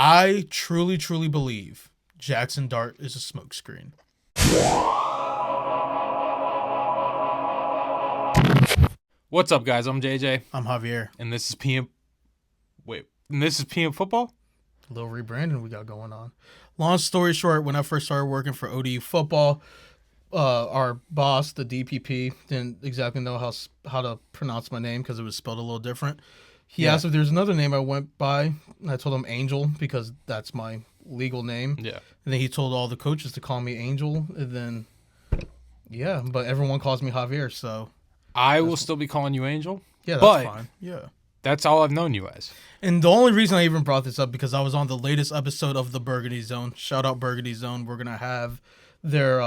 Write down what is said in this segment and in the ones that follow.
I truly, truly believe Jackson Dart is a smokescreen. What's up, guys? I'm JJ, I'm Javier. and this is PM. Wait, and this is PM Football. A little rebranding we got going on. Long story short, when I first started working for ODU football, our boss, the DPP, didn't exactly know how to pronounce my name because it was spelled a little different. He asked if there's another name I went by, and I told him Angel because that's my legal name. Yeah. And then he told all the coaches to call me Angel, and then, but everyone calls me Javier, so. I will still be calling you Angel. Yeah, that's fine. Yeah. That's all I've known you as. And the only reason I even brought this up because I was on the latest episode of the Burgundy Zone. Shout out Burgundy Zone. We're going to have their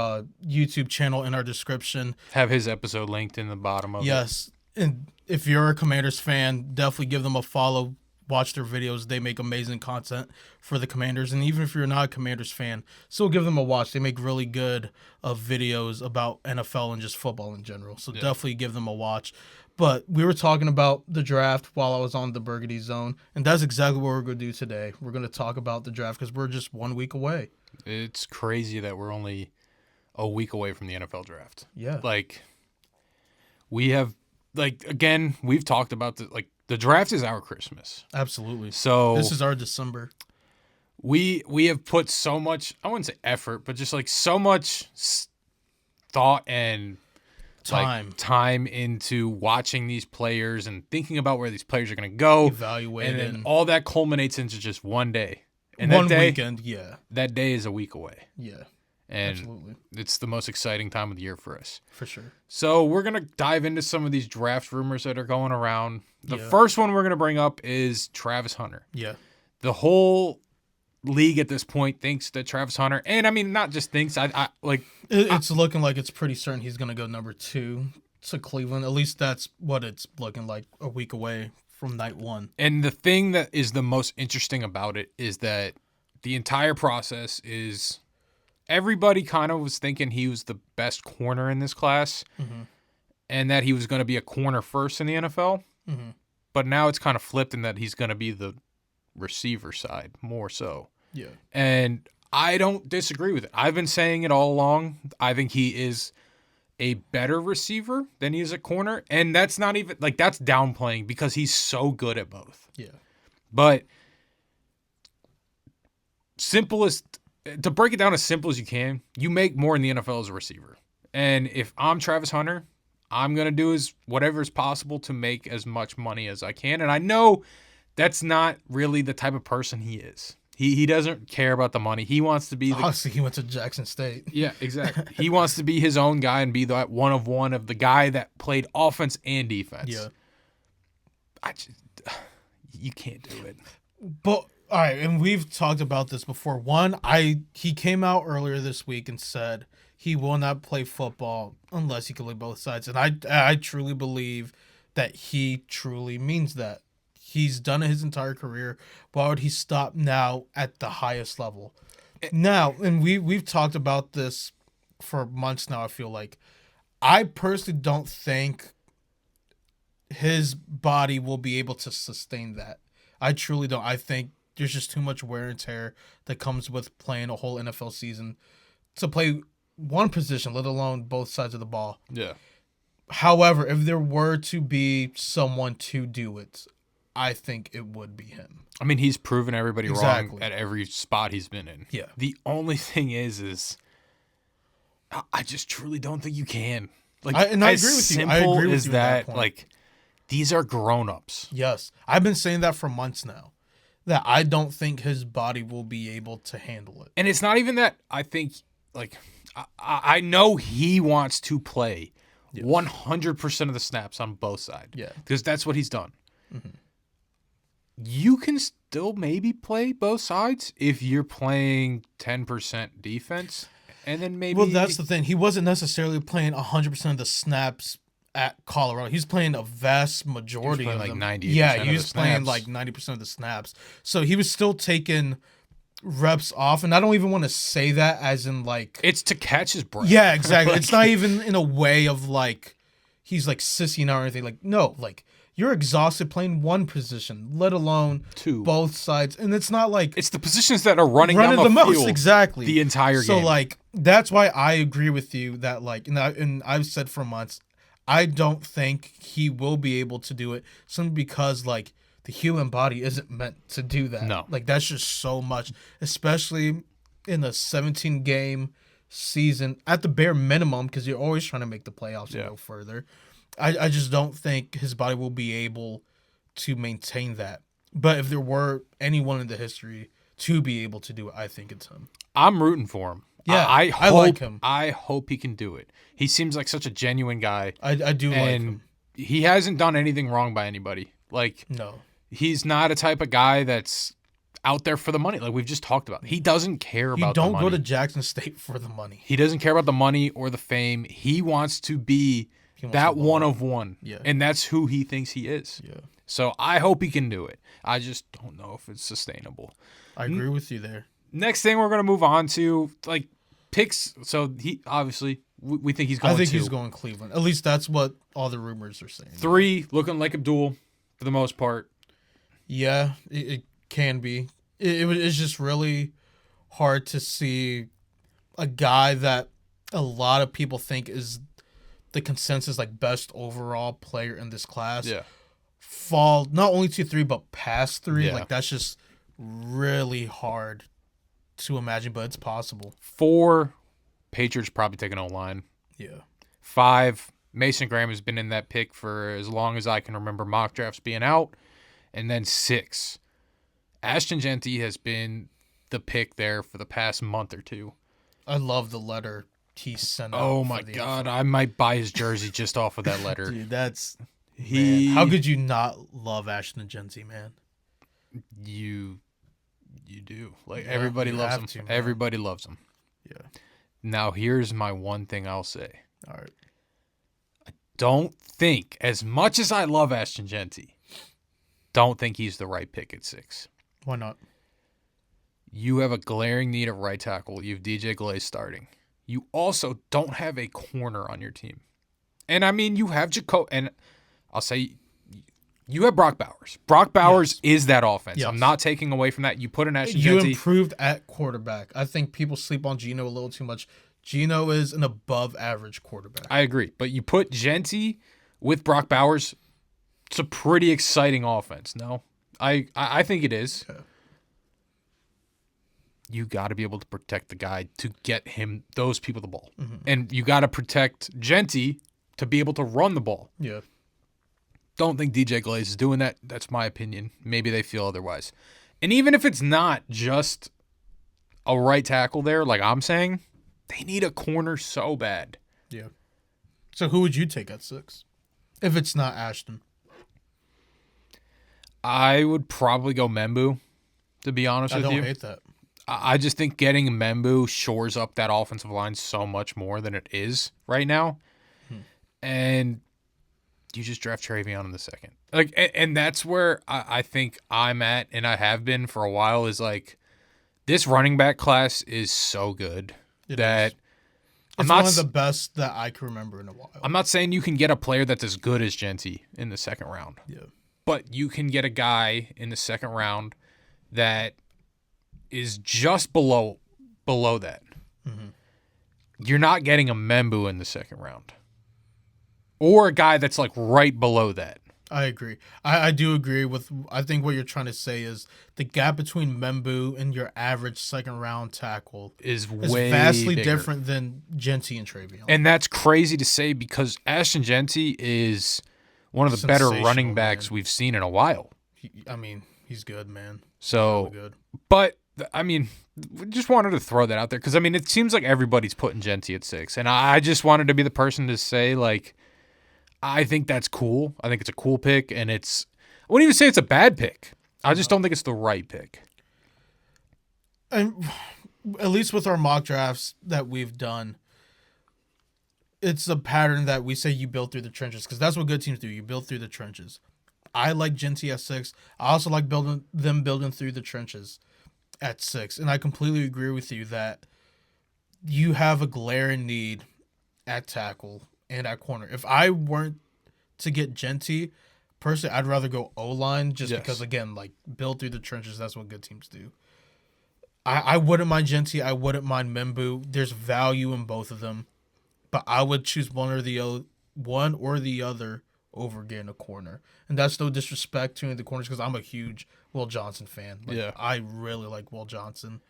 YouTube channel in our description. Have his episode linked in the bottom of it. Yes. And if you're a Commanders fan, definitely give them a follow. Watch their videos. They make amazing content for the Commanders. And even if you're not a Commanders fan, still give them a watch. They make really good videos about NFL and just football in general. So definitely give them a watch. But we were talking about the draft while I was on the Burgundy Zone, and that's exactly what we're going to do today. We're going to talk about the draft because we're just 1 week away. It's crazy that we're only a week away from the NFL draft. Yeah. We have, again, we've talked about the draft is our Christmas. Absolutely. So this is our December. We have put so much, I wouldn't say effort, but just so much thought and time into watching these players and thinking about where these players are going to go, evaluating, and then all that culminates into just one day. And one weekend, that day is a week away. Yeah, and absolutely. It's the most exciting time of the year for us. For sure. So we're going to dive into some of these draft rumors that are going around. The first one we're going to bring up is Travis Hunter. Yeah. The whole league at this point thinks that Travis Hunter, and I mean, not just thinks, it's looking like it's pretty certain he's going to go number 2 to Cleveland. At least that's what it's looking like a week away from night 1. And the thing that is the most interesting about it is that the entire process is everybody kind of was thinking he was the best corner in this class, and that he was going to be a corner first in the NFL. But now it's kind of flipped in that he's going to be the receiver side more so. Yeah. And I don't disagree with it. I've been saying it all along. I think he is a better receiver than he is a corner. And that's not even, that's downplaying because he's so good at both. Yeah. But to break it down as simple as you can, you make more in the NFL as a receiver. And if I'm Travis Hunter, I'm going to do whatever is possible to make as much money as I can. And I know that's not really the type of person he is. He doesn't care about the money. He wants to be obviously he went to Jackson State. Yeah, exactly. He wants to be his own guy and be that one of the guy that played offense and defense. Yeah. You can't do it. But all right, and we've talked about this before. He came out earlier this week and said he will not play football unless he can play both sides. And I truly believe that he truly means that. He's done it his entire career. Why would he stop now at the highest level? Now, and we've talked about this for months now, I feel like. I personally don't think his body will be able to sustain that. I truly don't. I think there's just too much wear and tear that comes with playing a whole NFL season to play one position, let alone both sides of the ball. Yeah. However, if there were to be someone to do it, I think it would be him. I mean, he's proven everybody wrong at every spot he's been in. Yeah. The only thing is I just truly don't think you can. I agree with you. I agree with you that. On that point. These are grown-ups. Yes. I've been saying that for months now. That I don't think his body will be able to handle it. And it's not even that I think, I know he wants to play 100% of the snaps on both sides. Yeah. Because that's what he's done. Mm-hmm. You can still maybe play both sides if you're playing 10% defense. And then maybe... Well, that's the thing. He wasn't necessarily playing 100% of the snaps at Colorado. He's playing a vast majority of them. 90%. Yeah, he was playing 90% of the snaps. So he was still taking reps off, and I don't even want to say that as in it's to catch his breath. Yeah, exactly. It's not even in a way of he's sissy or anything. No, you're exhausted playing one position, let alone two, both sides. And it's not like it's the positions that are running down the most field exactly the entire so game. like that's why I agree with you that like and I've said for months I don't think he will be able to do it simply because like the human body isn't meant to do that. No. Like that's just so much, especially in a 17 game season at the bare minimum because you're always trying to make the playoffs and go further. I just don't think his body will be able to maintain that. But if there were anyone in the history to be able to do it, I think it's him. I'm rooting for him. Yeah, I like him. I hope he can do it. He seems like such a genuine guy. I do like him. He hasn't done anything wrong by anybody. Like, no. He's not a type of guy that's out there for the money. Like we've just talked about. He doesn't care about the money. You don't go to Jackson State for the money. He doesn't care about the money or the fame. He wants to be that one of one. Yeah. And that's who he thinks he is. Yeah. So I hope he can do it. I just don't know if it's sustainable. I agree with you there. Next thing we're going to move on to, like, picks. So he obviously, we think he's going to. I think he's going Cleveland. At least that's what all the rumors are saying. 3, looking like Abdul for the most part. Yeah, it can be. It's just really hard to see a guy that a lot of people think is the consensus like best overall player in this class fall not only to 3 but past 3. Yeah. Like that's just really hard to imagine, but it's possible. 4, Patriots probably taking O-line. Yeah. 5, Mason Graham has been in that pick for as long as I can remember mock drafts being out. And then 6, Ashton Genty has been the pick there for the past month or 2. I love the letter he sent out. Oh my God, I might buy his jersey just off of that letter. Dude, man, how could you not love Ashton Genty, man? You do. Like everybody loves him. Everybody loves him. Yeah. Now here's my one thing I'll say. All right. I don't think, as much as I love Ashton Genty, don't think he's the right pick at 6. Why not? You have a glaring need at right tackle. You have DJ Glaze starting. You also don't have a corner on your team. And I mean, you have and I'll say you have Brock Bowers. Brock Bowers is that offense. Yes. I'm not taking away from that. You put an Ashton You Genty. improved at quarterback. I think people sleep on Geno a little too much. Geno is an above average quarterback. I agree. But you put Genty with Brock Bowers, it's a pretty exciting offense. No? I think it is. Okay. You got to be able to protect the guy to get him, those people, the ball. Mm-hmm. And you got to protect Genty to be able to run the ball. Yeah. Don't think DJ Glaze is doing that. That's my opinion. Maybe they feel otherwise. And even if it's not just a right tackle there, like I'm saying, they need a corner so bad. Yeah. So who would you take at 6 if it's not Ashton? I would probably go Membu, to be honest with you. I don't hate that. I just think getting Membu shores up that offensive line so much more than it is right now. And you just draft Travion in the 2nd. Like, and that's where I think I'm at, and I have been for a while, is like this running back class is so good that it's one of the best that I can remember in a while. I'm not saying you can get a player that's as good as Genty in the 2nd round. Yeah. But you can get a guy in the 2nd round that is just below that. Mm-hmm. You're not getting a Membu in the 2nd round. Or a guy that's like right below that. I agree. I do agree with. I think what you're trying to say is the gap between Membu and your average 2nd round tackle is way vastly bigger. Different than Genty and Travion. And that's crazy to say because Ashton Genty is one of the better running backs we've seen in a while. He's good, man. So, really good. But I mean, we just wanted to throw that out there because I mean, it seems like everybody's putting Genty at 6, and I just wanted to be the person to say like, I think that's cool. I think it's a cool pick, and I wouldn't even say it's a bad pick. I just don't think it's the right pick. And at least with our mock drafts that we've done, it's a pattern that we say you build through the trenches because that's what good teams do. You build through the trenches. I like Genty at 6. I also like building through the trenches at 6. And I completely agree with you that you have a glaring need at tackle and at corner. If I weren't to get Genty, personally, I'd rather go O-line just Yes. because, again, like, build through the trenches. That's what good teams do. I wouldn't mind Genti. I wouldn't mind Membu. There's value in both of them. But I would choose one or the other over getting a corner. And that's no disrespect to any of the corners because I'm a huge Will Johnson fan. Like, Yeah. I really like Will Johnson.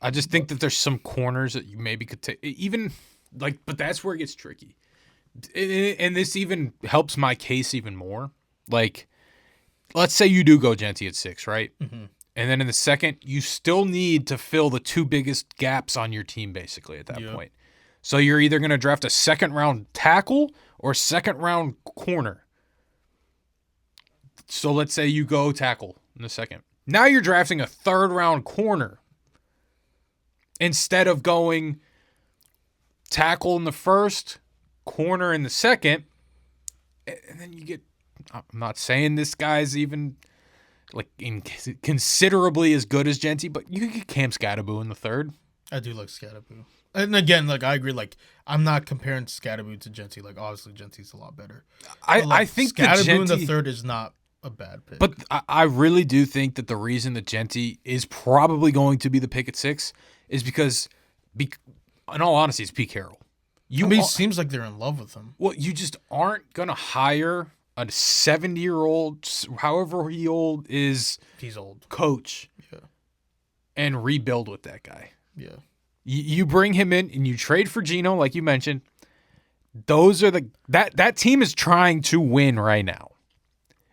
I just think that there's some corners that you maybe could take. Even, like, but that's where it gets tricky. And this even helps my case even more. Like, let's say you do go Genti at 6, right? Mm-hmm. And then in the second, you still need to fill the 2 biggest gaps on your team, basically, at that point. So you're either going to draft a second-round tackle or second-round corner. So let's say you go tackle in the second. Now you're drafting a third-round corner instead of going tackle in the first, corner in the second, and then you get, I'm not saying this guy's even like considerably as good as Genti, but you could get Cam Scatteraboo in the third. I do like Scatteraboo. And again, like, I agree, like, I'm not comparing Scatteraboo to Genti. Like, obviously Genti's a lot better. I think Scatteraboo in the third is not a bad pick. But I really do think that the reason that Genti is probably going to be the pick at 6 is because, in all honesty, it's Pete Carroll. It seems like they're in love with him. Well, you just aren't going to hire a 70-year-old, however he old is, he's old, coach, and rebuild with that guy. Yeah. You bring him in and you trade for Geno, like you mentioned. Those are that team is trying to win right now.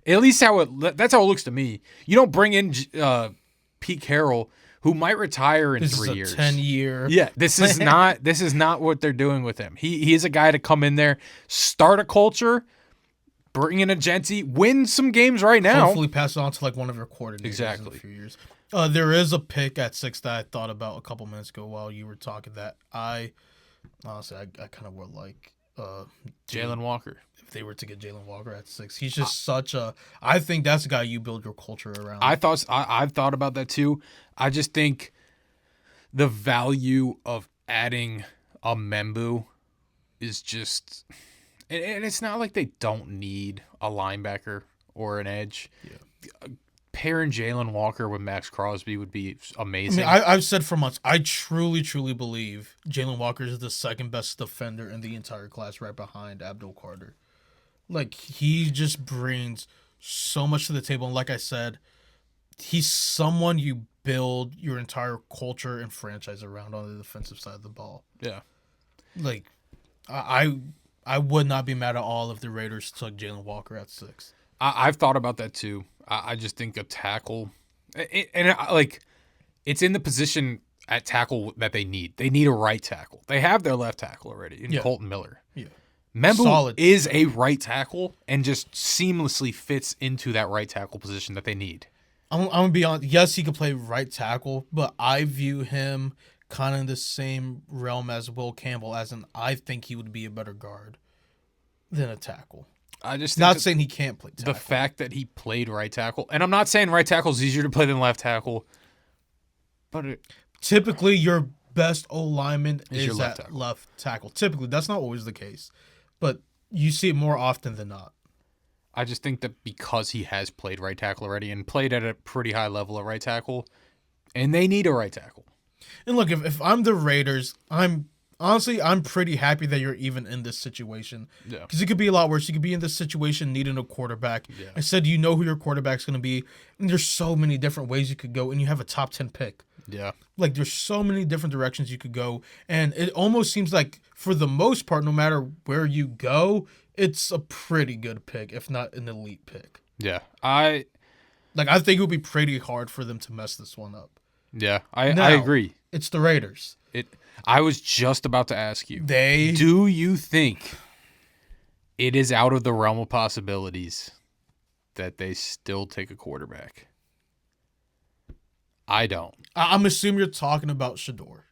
At least that's how it looks to me. You don't bring in Pete Carroll, who might retire in 3 years. 10-year. Yeah, this is not what they're doing with him. He is a guy to come in there, start a culture, bring in a Genti, win some games right now. Hopefully pass it on to like one of your coordinators in a few years. There is a pick at 6 that I thought about a couple minutes ago while you were talking that I kind of would like Jalen Walker. If they were to get Jalen Walker at 6, he's just I think that's a guy you build your culture around. I've thought about that too. I just think the value of adding a Membu is just, and it's not like they don't need a linebacker or an edge. Yeah. Pairing Jalen Walker with Max Crosby would be amazing. I mean, I've said for months, I truly, truly believe Jalen Walker is the second best defender in the entire class, right behind Abdul Carter. Like, he just brings so much to the table. And like I said, he's someone you build your entire culture and franchise around on the defensive side of the ball. Yeah. Like, I would not be mad at all if the Raiders took Jalen Walker at 6. I've thought about that too. I just think a tackle, it's in the position at tackle that they need. They need a right tackle. They have their left tackle already in Colton Miller. Yeah. Membu is a right tackle and just seamlessly fits into that right tackle position that they need. I'm going to be honest. Yes, he could play right tackle, but I view him kind of in the same realm as Will Campbell, I think he would be a better guard than a tackle. I just not saying he can't play tackle. The fact that he played right tackle, and I'm not saying right tackle is easier to play than left tackle, but typically your best O lineman is left at tackle. left tackle. Typically, that's not always the case, but you see it more often than not. I just think that because he has played right tackle already and played at a pretty high level at right tackle, and they need a right tackle. And look, if I'm the Raiders, I'm pretty happy that you're even in this situation. Yeah. Because it could be a lot worse. You could be in this situation needing a quarterback. Yeah. Instead, you know who your quarterback's going to be. And there's so many different ways you could go, and you have a top 10 pick. Yeah. Like, there's so many different directions you could go. And it almost seems like, for the most part, no matter where you go, it's a pretty good pick, if not an elite pick. Yeah. I think it would be pretty hard for them to mess this one up. Yeah. I agree. It's the Raiders. I was just about to ask you. Do you think it is out of the realm of possibilities that they still take a quarterback? I don't. I'm assuming you're talking about Shador.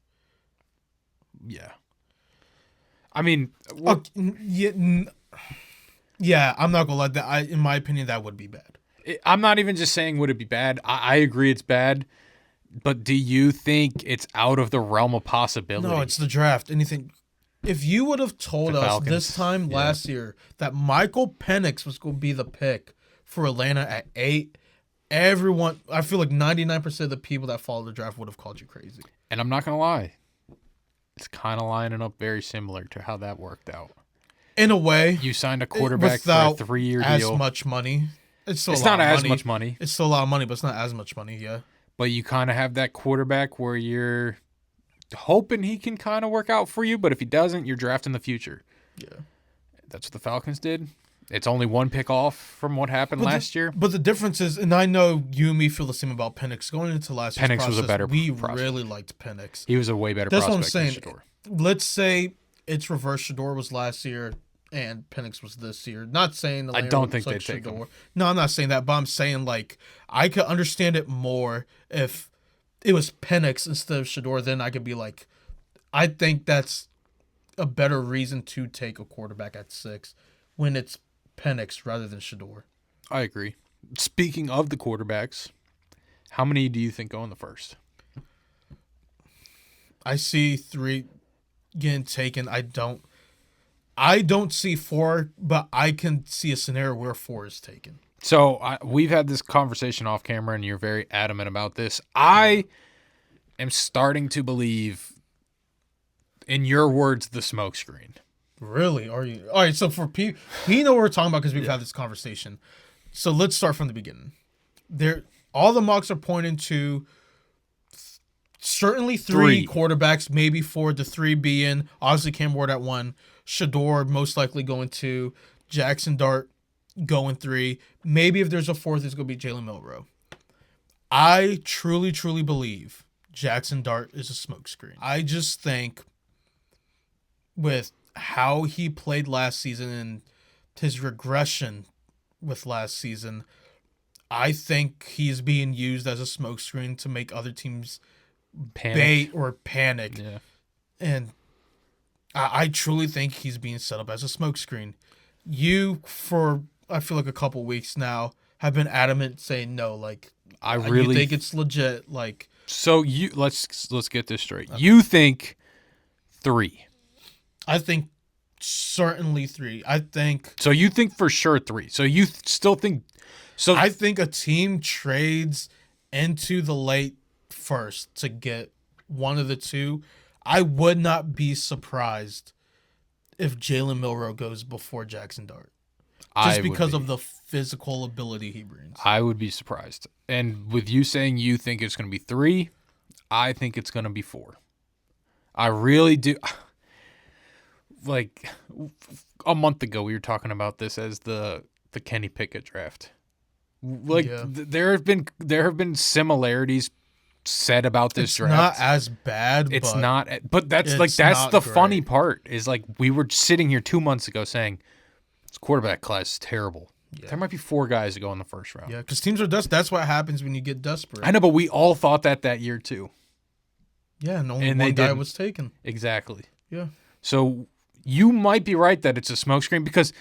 Yeah. I mean, yeah, I'm not going to lie. In my opinion, that would be bad. I'm not even just saying would it be bad. I agree it's bad. But do you think it's out of the realm of possibility? No, it's the draft. If you would have told us this time last year that Michael Penix was going to be the pick for Atlanta at 8, everyone, I feel like 99% of the people that followed the draft would have called you crazy. And I'm not going to lie. It's kind of lining up very similar to how that worked out. In a way. You signed a quarterback for a 3-year deal. As much money. It's not as much money. It's still a lot of money, but it's not as much money, yeah. But you kind of have that quarterback where you're hoping he can kind of work out for you, but if he doesn't, you're drafting the future. Yeah. That's what the Falcons did. It's only one pick off from what happened last year. But the difference is, and I know you and me feel the same about Penix. Going into last year's process, was a better we prospect. really liked Penix. He was a way better That's prospect what I'm saying. than Shador. Let's say it's reverse. Shador was last year and Penix was this year. Not saying the I don't think they'd take him. No, I'm not saying that, but I'm saying like I could understand it more if it was Penix instead of Shador. Then I could be like, I think that's a better reason to take a quarterback at 6 when it's Penix rather than Shador. I agree. Speaking of the quarterbacks, how many do you think go in the first? I see 3 getting taken. I don't see 4, but I can see a scenario where 4 is taken. So we've had this conversation off camera, and you're very adamant about this. I am starting to believe, in your words, the smokescreen. Really? Are you? All right, so for people, you know what we're talking about because we've had this conversation. So let's start from the beginning. All the mocks are pointing to certainly 3 quarterbacks, maybe 4, the 3 being obviously Cam Ward at 1, Shador most likely going 2, Jackson Dart going 3. Maybe if there's a 4th, it's going to be Jalen Milroe. I truly, truly believe Jackson Dart is a smokescreen. I just think with how he played last season and his regression with last season, I think he's being used as a smokescreen to make other teams bait or panic. Yeah. And I truly think he's being set up as a smokescreen. You, for I feel like a couple weeks now, have been adamant saying no. Like you think it's legit. Like so, let's get this straight. Okay. You think 3? I think certainly 3. I think so. You think for sure 3. So you still think? So I think a team trades into the late first to get one of the 2. I would not be surprised if Jalen Milroe goes before Jackson Dart, just because of the physical ability he brings. I would be surprised. And with you saying you think it's going to be 3, I think it's going to be 4. I really do. Like a month ago, we were talking about this as the Kenny Pickett draft. Like there have been similarities said about this draft. It's not as bad. It's not, but that's the funny part is like we were sitting here 2 months ago saying this quarterback class is terrible. Yeah. There might be 4 guys that go in the first round. Yeah, because teams are desperate. That's what happens when you get desperate. I know, but we all thought that year too. Yeah, and only one guy was taken. Exactly. Yeah. So you might be right that it's a smokescreen because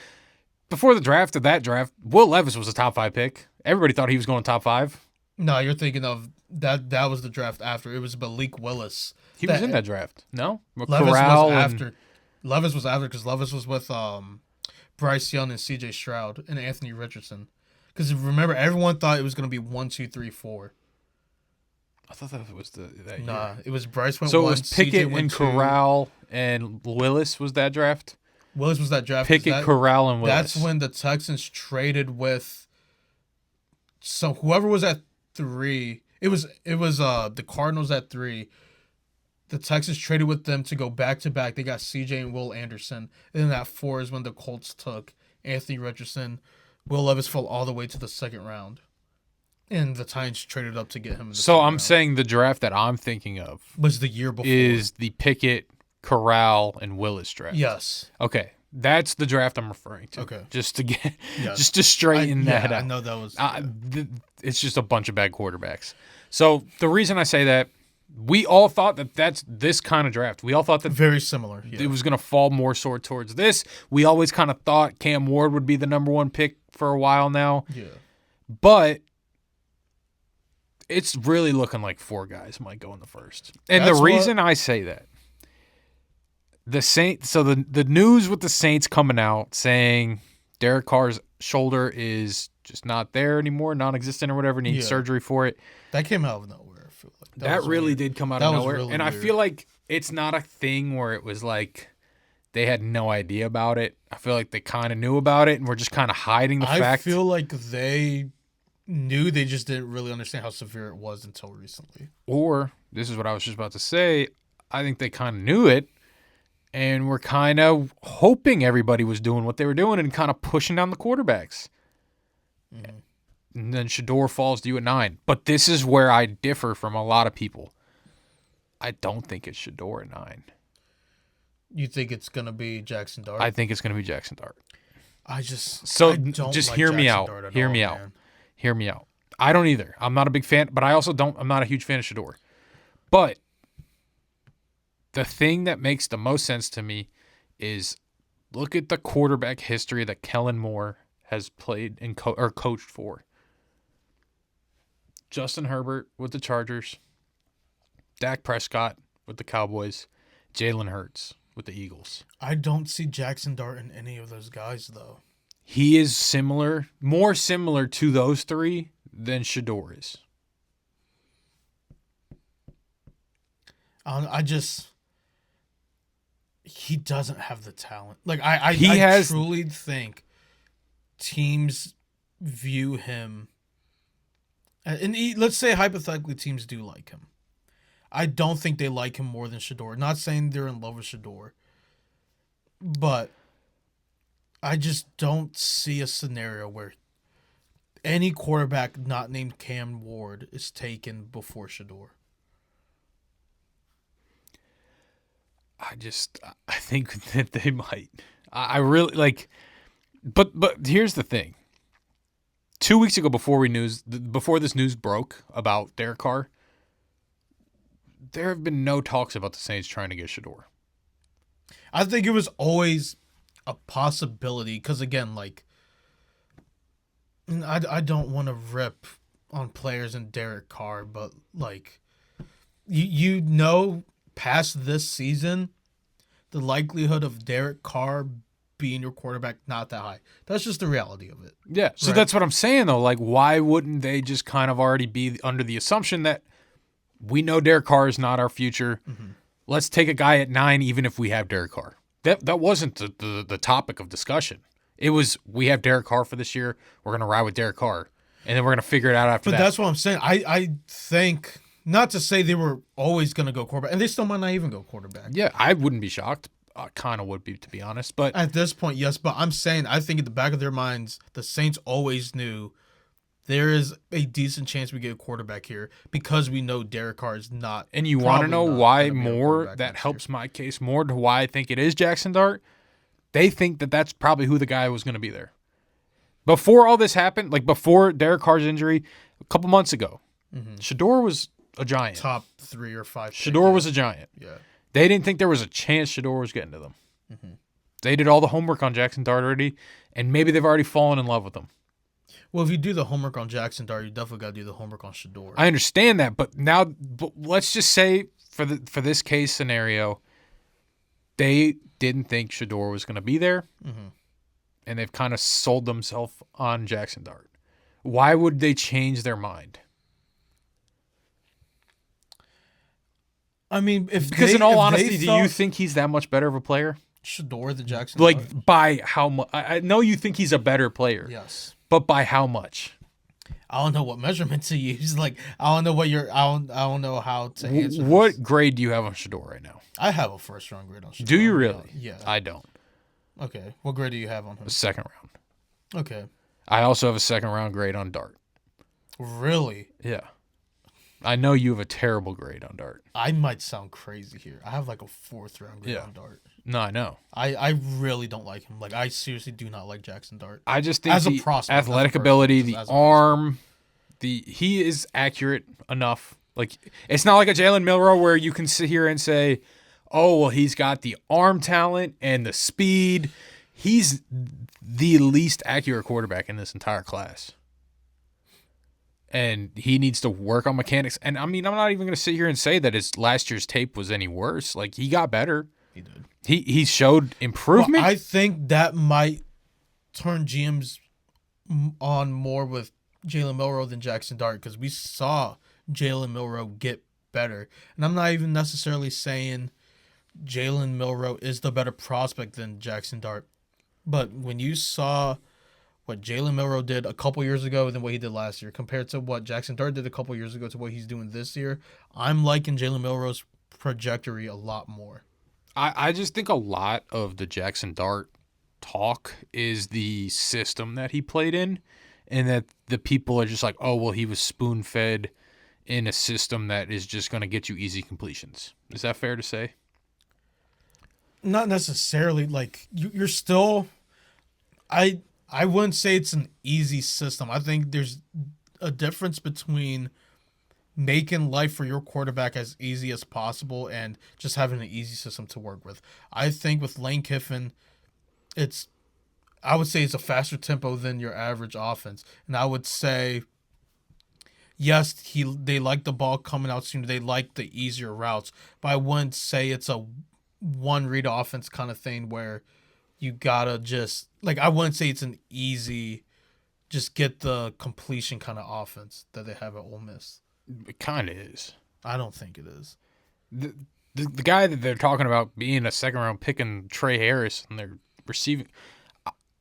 before the draft of that draft, Will Levis was a top 5 pick. Everybody thought he was going top 5. No, you're thinking of that was the draft after. It was Malik Willis. He was in that draft. No? Levis was after. Levis was after because Levis was with Bryce Young and C.J. Stroud and Anthony Richardson. Because remember, everyone thought it was going to be 1, 2, 3, 4. I thought that was that year. Nah, it was Bryce went 1, so it was Pickett CJ and 2. Corral and Willis was that draft? Willis was that draft. Pickett, Corral, and Willis. That's when the Texans traded with. So whoever was at 3, it was the Cardinals at 3. The Texans traded with them to go back to back. They got CJ and Will Anderson. And then at 4 is when the Colts took Anthony Richardson. Will Levis fell all the way to the 2nd round. And the Titans traded up to get him in the So I'm round. saying the draft that I'm thinking of was the year before. Is the Pickett, Corral, and Willis draft. Yes. Okay. That's the draft I'm referring to. Okay. Just to get, just to straighten that out. I know that was. It's just a bunch of bad quarterbacks. So the reason I say that, we all thought that that's this kind of draft. We all thought that very similar. Yeah. It was going to fall more towards this. We always kind of thought Cam Ward would be the number 1 pick for a while now. Yeah. But it's really looking like 4 guys might go in the first. And the reason I say that, the Saints. So the news with the Saints coming out saying Derek Carr's shoulder is just not there anymore, non-existent or whatever, needs surgery for it. That came out of nowhere, I feel like. That really weird. Did come out of nowhere. Really and weird. I feel like it's not a thing where it was like they had no idea about it. I feel like they kind of knew about it and were just kind of hiding the fact. I feel like they knew, they just didn't really understand how severe it was until recently. Or, this is what I was just about to say, I think they kind of knew it and were kind of hoping everybody was doing what they were doing and kind of pushing down the quarterbacks. Mm-hmm. And then Shedeur falls to you at 9. But this is where I differ from a lot of people. I don't think it's Shedeur at 9. You think it's going to be Jackson Dart? I think it's going to be Jackson Dart. Just hear me out. Hear me out. Hear me out. I don't either. I'm not a big fan, but I'm not a huge fan of Shedeur. But the thing that makes the most sense to me is look at the quarterback history that Kellen Moore has played and coached for. Justin Herbert with the Chargers, Dak Prescott with the Cowboys, Jalen Hurts with the Eagles. I don't see Jackson Dart in any of those guys, though. He is more similar to those three than Shedeur is. He doesn't have the talent. Like, I truly think teams view him, and let's say hypothetically teams do like him. I don't think they like him more than Shedeur. Not saying they're in love with Shedeur, but I just don't see a scenario where any quarterback not named Cam Ward is taken before Shedeur. I think that they might. I really like, but here's the thing. 2 weeks ago, before this news broke about Derek Carr, there have been no talks about the Saints trying to get Shedeur. I think it was always a possibility because, again, like, I don't want to rip on players in Derek Carr, but, like, you know, past this season, the likelihood of Derek Carr being your quarterback, not that high. That's just the reality of it. Yeah, so right? That's what I'm saying, though. Like, why wouldn't they just kind of already be under the assumption that we know Derek Carr is not our future. Mm-hmm. Let's take a guy at 9, even if we have Derek Carr. That wasn't the topic of discussion. It was, we have Derek Carr for this year. We're going to ride with Derek Carr. And then we're going to figure it out after that. But that's what I'm saying. I think, not to say they were always going to go quarterback, and they still might not even go quarterback. Yeah, I wouldn't be shocked. I kind of would be, to be honest. But at this point, yes. But I'm saying, I think at the back of their minds, the Saints always knew there is a decent chance we get a quarterback here because we know Derek Carr is not. And you want to know why more that helps my case more to why I think it is Jackson Dart? They think that that's probably who the guy was going to be there. Before all this happened, like before Derek Carr's injury a couple months ago, Shedeur was a giant. Top 3 or 5. Shedeur was a giant. Yeah. They didn't think there was a chance Shedeur was getting to them. Mm-hmm. They did all the homework on Jackson Dart already, and maybe they've already fallen in love with him. Well, if you do the homework on Jackson Dart, you definitely got to do the homework on Shedeur. I understand that, but let's just say for this case scenario, they didn't think Shedeur was going to be there, and they've kind of sold themselves on Jackson Dart. Why would they change their mind? I mean, in all honesty, do you think he's that much better of a player? Shedeur than Jackson Dart? Like, by how much? I know you think he's a better player. Yes. But by how much? I don't know what measurement to use. Like, I don't know I don't know how to answer What this. grade do you have on Shedeur right now? I have a first-round grade on Shedeur. Do you really? Yeah. I don't. Okay. What grade do you have on him? A second round. Okay. I also have a second-round grade on Dart. Really? Yeah. I know you have a terrible grade on Dart. I might sound crazy here. I have like a 4th-round grade on Dart. No, I know. I really don't like him. Like, I seriously do not like Jackson Dart. I just think as a prospect, athletic ability, the arm, he is accurate enough. Like, it's not like a Jalen Milroe where you can sit here and say, oh, well, he's got the arm talent and the speed. He's the least accurate quarterback in this entire class. And he needs to work on mechanics. And, I mean, I'm not even going to sit here and say that his last year's tape was any worse. Like, he got better. He did. He showed improvement. Well, I think that might turn GMs on more with Jalen Milroe than Jackson Dart because we saw Jalen Milroe get better. And I'm not even necessarily saying Jalen Milroe is the better prospect than Jackson Dart. But when you saw what Jalen Milroe did a couple years ago than what he did last year, compared to what Jackson Dart did a couple years ago to what he's doing this year, I'm liking Jalen Milroe's trajectory a lot more. I just think a lot of the Jackson Dart talk is the system that he played in, and that the people are just like, oh, well, he was spoon-fed in a system that is just going to get you easy completions. Is that fair to say? Not necessarily. Like you're still, I wouldn't say it's an easy system. I think there's a difference between making life for your quarterback as easy as possible and just having an easy system to work with. I think with Lane Kiffin, I would say it's a faster tempo than your average offense. And I would say, yes, they like the ball coming out sooner. They like the easier routes. But I wouldn't say it's a one read offense kind of thing where you gotta just, like, I wouldn't say it's an easy, just get the completion kind of offense that they have at Ole Miss. It kind of is. I don't think it is. The guy that they're talking about being a second-round pick and Trey Harris, and they're receiving.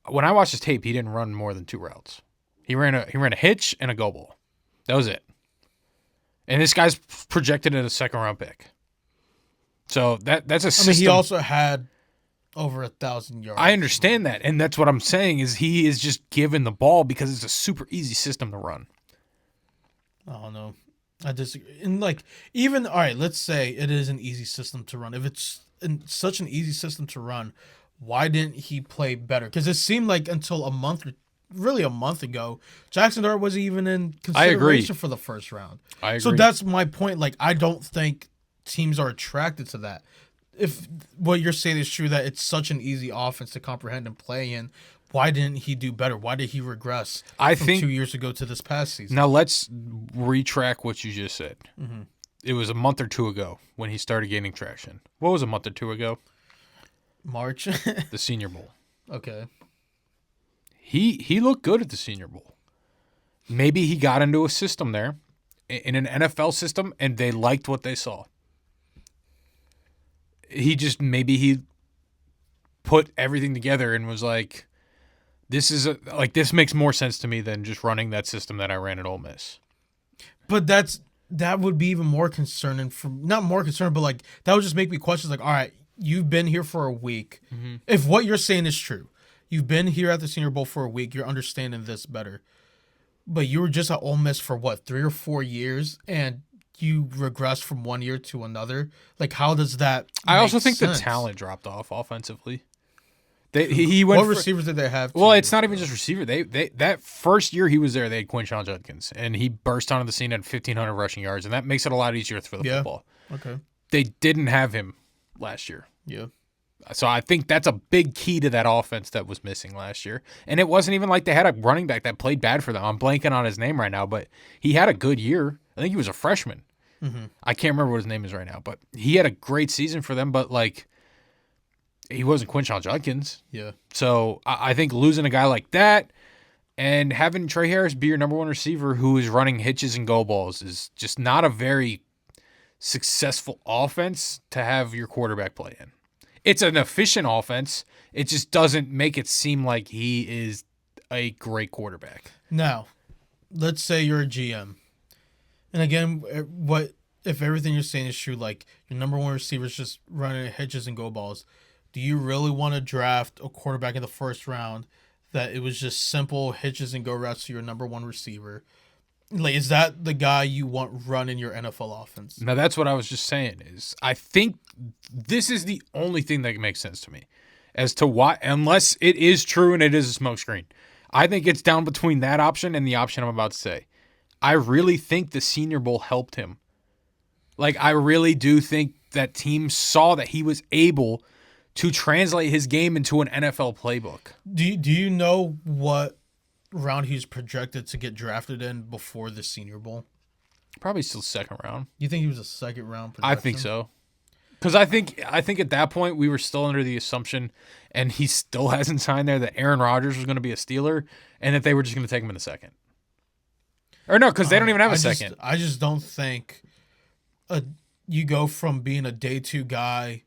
When I watched his tape, he didn't run more than 2 routes. He ran a hitch and a go ball. That was it. And this guy's projected as a second-round pick. So that's a system. I mean, he also had over 1,000 yards. I understand that, and that's what I'm saying is he is just given the ball because it's a super easy system to run. I don't know. I disagree. And like, even, all right, let's say it is an easy system to run. If it's such an easy system to run, why didn't he play better? Because it seemed like until a month ago, Jackson Dart wasn't even in consideration for the first round. I agree. So that's my point. Like, I don't think teams are attracted to that. If what you're saying is true, that it's such an easy offense to comprehend and play in, why didn't he do better? Why did he regress from 2 years ago to this past season? Now let's retrack what you just said. Mm-hmm. It was a month or 2 ago when he started gaining traction. What was a month or 2 ago? March. The Senior Bowl. Okay. He looked good at the Senior Bowl. Maybe he got into a system there, in an NFL system, and they liked what they saw. Maybe he put everything together and was like, this makes more sense to me than just running that system that I ran at Ole Miss. But that would be even more concerning. Not more concerning, but like that would just make me question. Like, all right, you've been here for a week. Mm-hmm. If what you're saying is true, you've been here at the Senior Bowl for a week. You're understanding this better. But you were just at Ole Miss for what, 3 or 4 years, and you regressed from one year to another. Like, how does that? I also think the talent dropped off offensively. He went. What receivers did they have? Well, it's not even just receiver. They that first year he was there, they had Quinshon Judkins, and he burst onto the scene at 1,500 rushing yards, and that makes it a lot easier for the football. Okay. They didn't have him last year. Yeah. So I think that's a big key to that offense that was missing last year. And it wasn't even like they had a running back that played bad for them. I'm blanking on his name right now, but he had a good year. I think he was a freshman. Mm-hmm. I can't remember what his name is right now, but he had a great season for them, but like he wasn't Quinshon Judkins. Yeah. So I think losing a guy like that and having Trey Harris be your number one receiver who is running hitches and go balls is just not a very successful offense to have your quarterback play in. It's an efficient offense. It just doesn't make it seem like he is a great quarterback. Now, let's say you're a GM. And again, what if everything you're saying is true, like your number one receiver is just running hitches and go balls, do you really want to draft a quarterback in the first round that it was just simple hitches and go routes to your number one receiver? Like, is that the guy you want running your NFL offense? Now, that's what I was just saying is I think this is the only thing that makes sense to me as to why, unless it is true and it is a smokescreen. I think it's down between that option and the option I'm about to say. I really think the Senior Bowl helped him. Like, I really do think that teams saw that he was able to translate his game into an NFL playbook. Do you know what round he's projected to get drafted in before the Senior Bowl? Probably still second round. You think he was a second round projection? I think so. Because I think at that point we were still under the assumption, and he still hasn't signed there, that Aaron Rodgers was going to be a Steeler, and that they were just going to take him in the second. Or no, because they don't even have a second. I just don't think you go from being a day 2 guy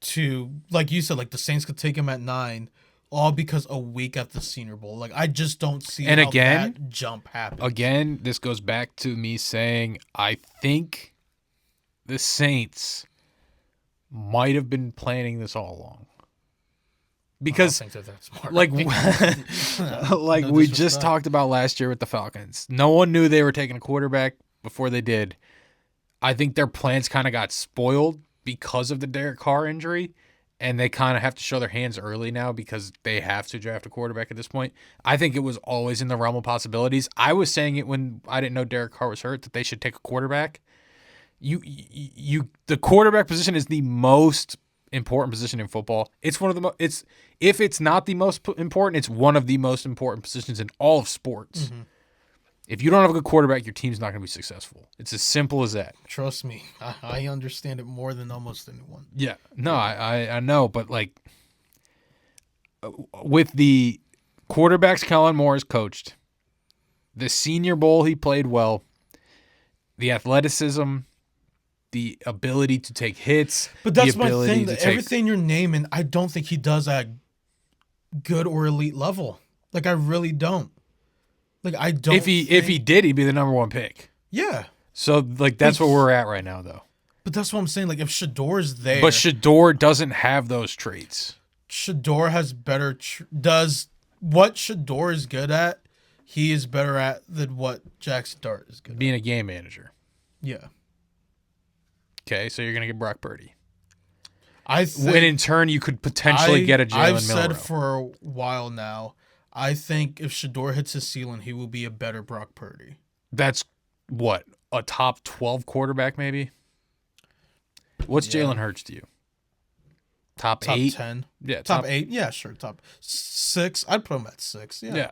to, like you said, like the Saints could take him at 9, all because a week at the Senior Bowl. Like, I just don't see how that jump happens. Again, this goes back to me saying I think the Saints might have been planning this all along. Because, I don't think they're that smart. like we just talked about last year with the Falcons, no one knew they were taking a quarterback before they did. I think their plans kind of got spoiled because of the Derek Carr injury, and they kind of have to show their hands early now because they have to draft a quarterback at this point. I think it was always in the realm of possibilities. I was saying it when I didn't know Derek Carr was hurt, that they should take a quarterback. The quarterback position is the most important position in football. It's one of the if it's not the most important, it's one of the most important positions in all of sports. Mm-hmm. If you don't have a good quarterback, your team's not going to be successful. It's as simple as that. Trust me, I understand it more than almost anyone. Yeah, no, I know, but like with the quarterbacks Kellen Moore has coached, the Senior Bowl he played well, the athleticism, the ability to take hits. But that's my thing. Everything you're naming, I don't think he does at good or elite level. Like, I really don't. Like, I don't. If he did, he'd be the number 1 pick. Yeah. So like that's where we're at right now, though. But that's what I'm saying. Like, if Shador's there, but Shador doesn't have those traits. Shador has better. Does what Shador is good at, he is better at than what Jackson Dart is good at. Being a game manager. Yeah. Okay, so you're gonna get Brock Purdy. When in turn you could potentially get a Jalen Milroe. I've said for a while now, I think if Shador hits his ceiling, he will be a better Brock Purdy. That's what, a top 12 quarterback maybe? What's Jalen Hurts to you? Top 8? 10. Yeah, top 8. Yeah, sure. Top 6. I'd put him at 6. Yeah.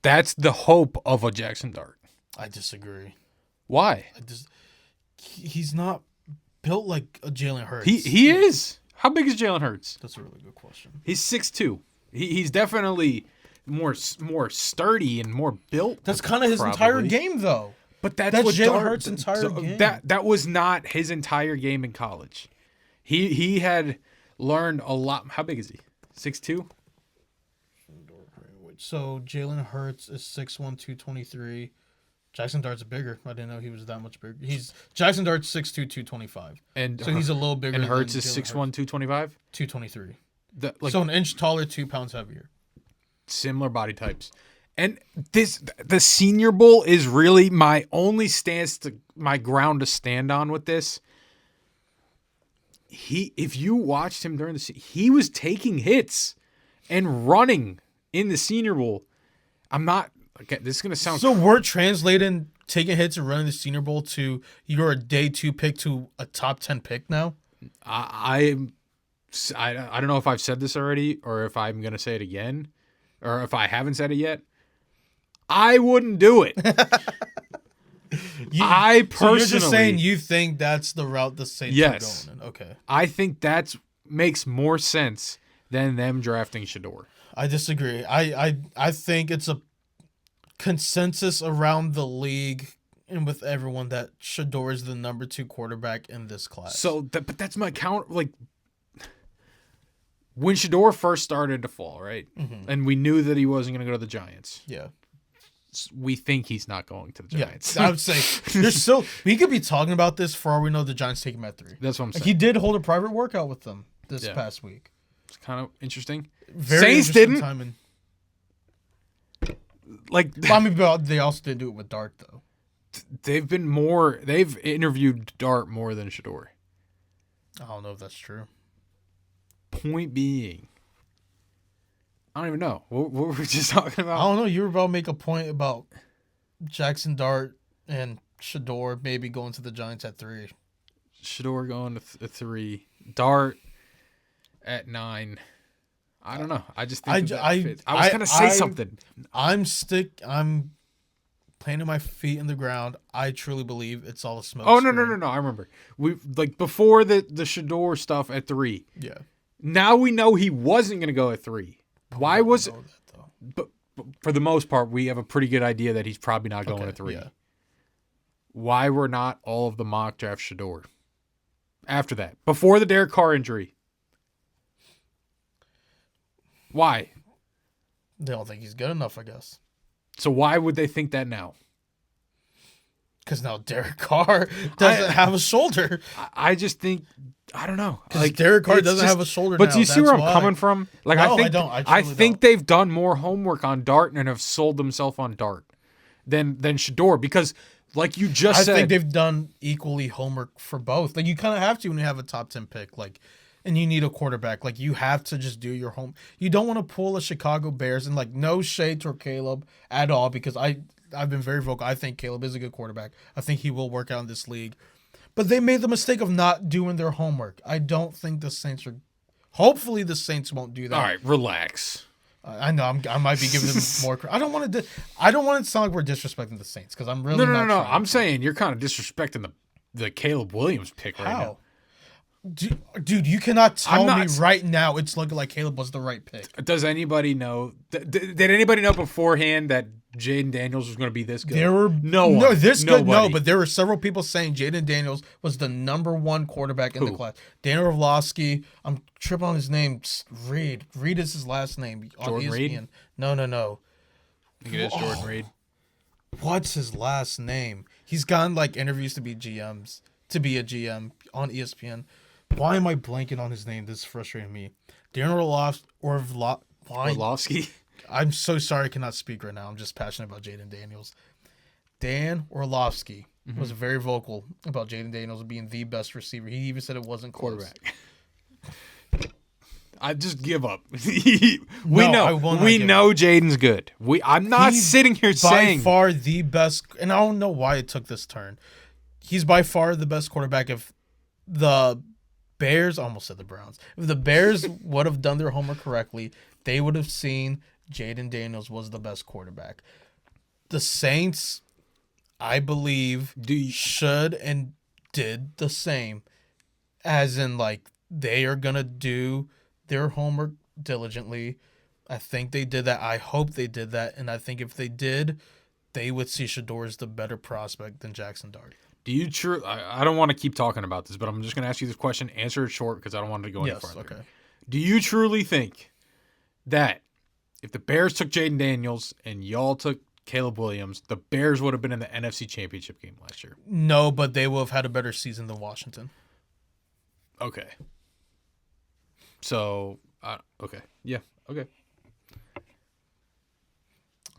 That's the hope of a Jackson Dart. I disagree. Why? He's not built like a Jalen Hurts. He is. How big is Jalen Hurts? That's a really good question. He's 6'2". He's definitely more sturdy and more built. That's kind of his entire game, though. But that's what Jalen Hurts' entire game. That was not his entire game in college. He had learned a lot. How big is he? 6'2"? So Jalen Hurts is 6'1", 223. Jackson Dart's bigger. I didn't know he was that much bigger. Jackson Dart's 6'2", 225. So he's a little bigger. And Hurts is 6'1", 225? 223. So an inch taller, 2 pounds heavier. Similar body types. And the Senior Bowl is really my only my ground to stand on with this. If you watched him during he was taking hits and running in the Senior Bowl. Okay, this is going to sound... So we're translating taking hits and running the Senior Bowl to you're a day 2 pick to a top 10 pick now? I don't know if I've said this already or if I'm going to say it again or if I haven't said it yet. I wouldn't do it. I personally... So you're just saying you think that's the route the Saints are going in. Okay. I think that makes more sense than them drafting Shador. I disagree. I think it's a consensus around the league and with everyone that Shador is the number 2 quarterback in this class. But that's my count. Like, when Shador first started to fall, right? Mm-hmm. And we knew that he wasn't going to go to the Giants. Yeah. We think he's not going to the Giants. Yeah, I would say we could be talking about this for all we know the Giants take him at 3. That's what I'm saying. He did hold a private workout with them this past week. It's kind of interesting. Very Saints interesting didn't. Timing. Like, but they also didn't do it with Dart though. They've interviewed Dart more than Shador. I don't know if that's true. Point being, I don't even know. What were we just talking about? I don't know. You were about to make a point about Jackson Dart and Shador maybe going to the Giants at 3. Shador going to 3. Dart at 9. I don't know. I just think I was going to say something. I'm planting my feet in the ground, I truly believe it's all a smoke. Oh, no. I remember. Before the Shador stuff at 3. Yeah. Now we know he wasn't going to go at 3. Why was it? But for the most part, we have a pretty good idea that he's probably not going at 3. Yeah. Why were not all of the mock draft Shador? After that, before the Derek Carr injury. Why? They don't think he's good enough, I guess. So why would they think that now? Because now Derek Carr doesn't have a shoulder. I just think, I don't know. Because Derek Carr doesn't have a shoulder but now. do you see where I'm coming from? Like, no, I don't. I think they've done more homework on Dart and have sold themselves on Dart than Shador. Because, like you just said. I think they've done equally homework for both. Like, you kind of have to when you have a top 10 pick. Like, and you need a quarterback. Like, you have to just do your home. You don't want to pull a Chicago Bears and, like, no shade toward Caleb at all, because I've been very vocal. I think Caleb is a good quarterback. I think he will work out in this league. But they made the mistake of not doing their homework. I don't think the Saints are. Hopefully, the Saints won't do that. All right, relax. I know I might be giving them more. I don't want to sound like we're disrespecting the Saints, because I'm really not. No. I'm saying you're kind of disrespecting the Caleb Williams pick right now. Dude, you cannot tell me right now it's looking like Caleb was the right pick. Does anybody know? Did anybody know beforehand that Jaden Daniels was going to be this good? There were good. No, but there were several people saying Jaden Daniels was the number 1 quarterback in the class. Dan Orlovsky, I'm tripping on his name. Reed is his last name. Jordan Reed? No. I think it is Jordan Reed. What's his last name? He's gotten like interviews to be a GM on ESPN. Why am I blanking on his name? This is frustrating me. Dan Orlovsky? I'm so sorry I cannot speak right now. I'm just passionate about Jaden Daniels. Dan Orlovsky was very vocal about Jaden Daniels being the best receiver. He even said it wasn't quarterback. I just give up. We know Jaden's good. I'm not sitting here saying by far the best, and I don't know why it took this turn. He's by far the best quarterback. If the Bears, I almost said the Browns, if the Bears would have done their homework correctly, they would have seen Jaden Daniels was the best quarterback. The Saints, I believe, should and did the same, as in, like, they are going to do their homework diligently. I think they did that. I hope they did that. And I think if they did, they would see Shador as the better prospect than Jackson Dart. Do you I don't want to keep talking about this, but I'm just going to ask you this question. Answer it short, because I don't want it to go any further. Okay. Do you truly think that if the Bears took Jaden Daniels and y'all took Caleb Williams, the Bears would have been in the NFC Championship game last year? No, but they would have had a better season than Washington. Okay. So, okay. Yeah, okay.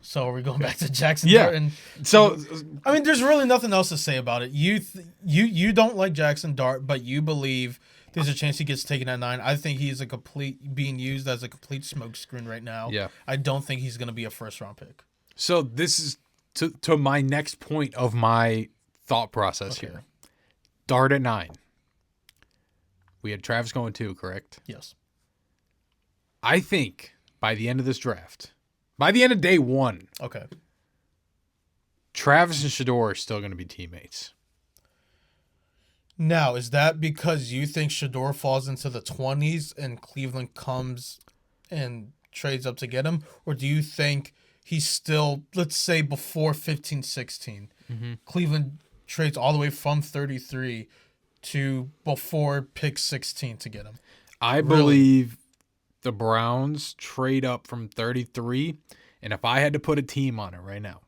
So are we going back to Jackson Dart? Yeah. So, I mean, there's really nothing else to say about it. You don't like Jackson Dart, but you believe there's a chance he gets taken at 9. I think he's being used as a complete smokescreen right now. Yeah. I don't think he's going to be a first-round pick. So this is to my next point of my thought process here. Dart at 9. We had Travis going 2, correct? Yes. I think by the end of this draft, by the end of day 1, Travis and Shador are still going to be teammates. Now, is that because you think Shador falls into the 20s and Cleveland comes and trades up to get him? Or do you think he's still, let's say, before 15, 16, Cleveland trades all the way from 33 to before pick 16 to get him? I believe the Browns trade up from 33, and if I had to put a team on it right now,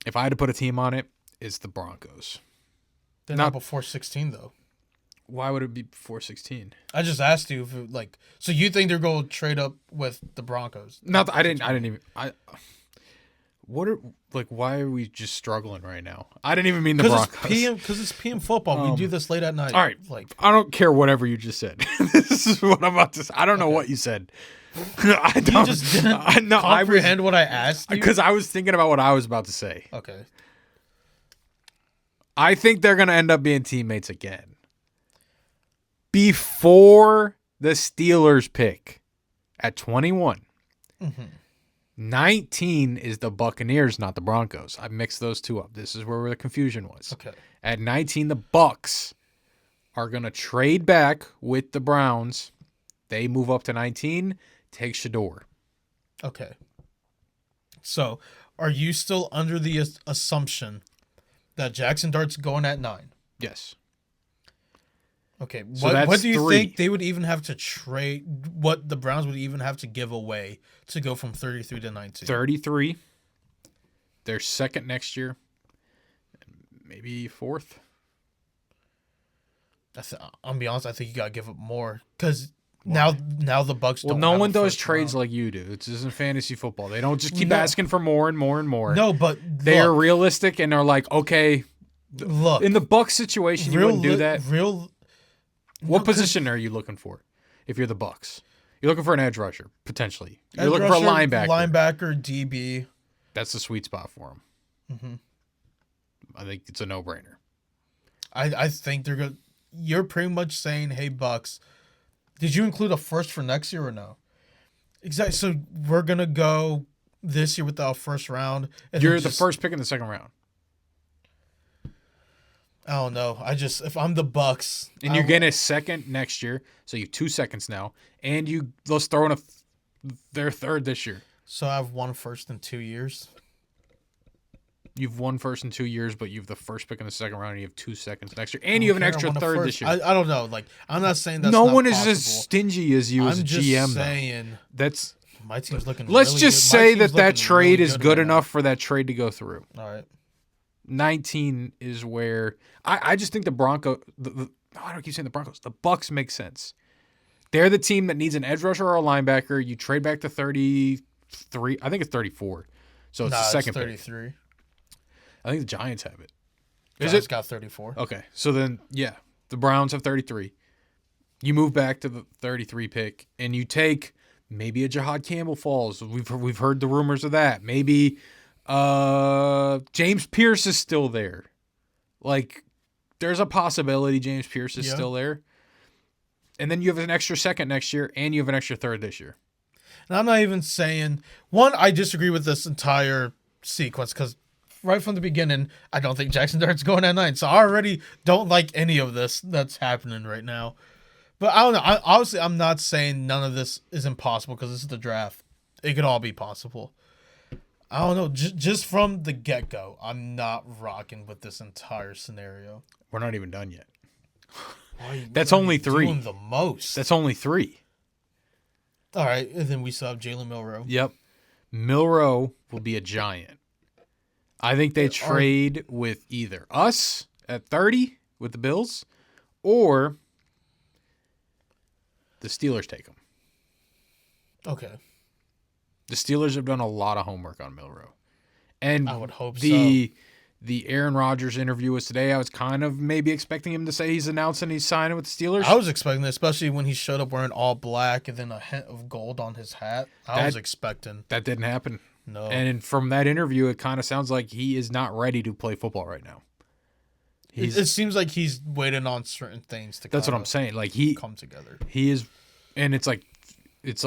if I had to put a team on it, it's the Broncos. They're not before 16, though. Why would it be before 16? I just asked you if so you think they're going to trade up with the Broncos? I didn't even. Why are we just struggling right now? I didn't even mean the Broncos. Because it's PM football. We do this late at night. All right. I don't care whatever you just said. This is what I'm about to say. I don't know what you said. I don't. You just didn't comprehend what I asked you? Because I was thinking about what I was about to say. Okay. I think they're going to end up being teammates again. Before the Steelers pick at 21, 19 is the Buccaneers, not the Broncos. I mixed those two up. This is where the confusion was. Okay. At 19, the Bucs are going to trade back with the Browns. They move up to 19, take Shador. Okay. So, are you still under the assumption that Jackson Dart's going at 9? Yes. Okay. So What do you 3. think they would even have to trade? What the Browns would even have to give away to go from 33 to 19? 33. They're second next year. Maybe fourth. I'm gonna be honest. I think you gotta give up more because now the Bucs. Well, don't no have one a does first trades round. like you do. This isn't fantasy football. They don't just keep No. asking for more and more and more. No, but They are realistic and are like, okay, look in the Bucs situation, you wouldn't do that. What position are you looking for if you're the Bucs? You're looking for an edge rusher, potentially. You're looking for a linebacker. Linebacker, DB. That's the sweet spot for him. Mm-hmm. I think it's a no-brainer. I think they're good. You're pretty much saying, hey, Bucks, did you include a first for next year or no? Exactly. So we're going to go this year without first round. And You're the first pick in the second round. I don't know. If I'm the Bucks. And you're getting a second next year, so you have 2 seconds now. And let's throw in their third this year. So I have 1 first in 2 years. You've won first in 2 years, but you have the first pick in the second round, and you have 2 seconds next year, and you have an extra third this year. I don't know. Like, I'm not saying that's no not one possible. is as stingy as you as a GM. I'm just though. saying. That's my team's looking. Let's really just good. My say team's that looking trade really is good right enough for that trade to go through. All right. 19 is where I just think the Broncos. I don't keep saying the Broncos. The Bucs make sense. They're the team that needs an edge rusher or a linebacker. You trade back to 33. I think it's 34. So it's the second it's 33. pick. I think the Giants have it. Giants got 34. Okay. So then, yeah, the Browns have 33. You move back to the 33 pick, and you take maybe a Jahad Campbell falls. We've heard the rumors of that. Maybe James Pierce is still there. Like, there's a possibility James Pierce is still there. And then you have an extra second next year, and you have an extra third this year. And I'm not even saying I disagree with this entire sequence because right from the beginning, I don't think Jackson Dart's going at 9. So I already don't like any of this that's happening right now. But I don't know. Obviously, I'm not saying none of this is impossible because this is the draft. It could all be possible. I don't know. Just from the get-go, I'm not rocking with this entire scenario. We're not even done yet. That's only 3. Doing the most. That's only 3. All right, and then we still have Jalen Milroe. Yep. Milroe will be a giant. I think they trade with either us at 30 with the Bills or the Steelers take him. Okay. The Steelers have done a lot of homework on Milroe. And I would hope the Aaron Rodgers interview was today. I was kind of maybe expecting him to say he's announcing he's signing with the Steelers. I was expecting it, especially when he showed up wearing all black and then a hint of gold on his hat. I was expecting. That didn't happen. No. And from that interview, it kind of sounds like he is not ready to play football right now. It seems like he's waiting on certain things to That's what I'm saying. Like come together. He is, and it's like it's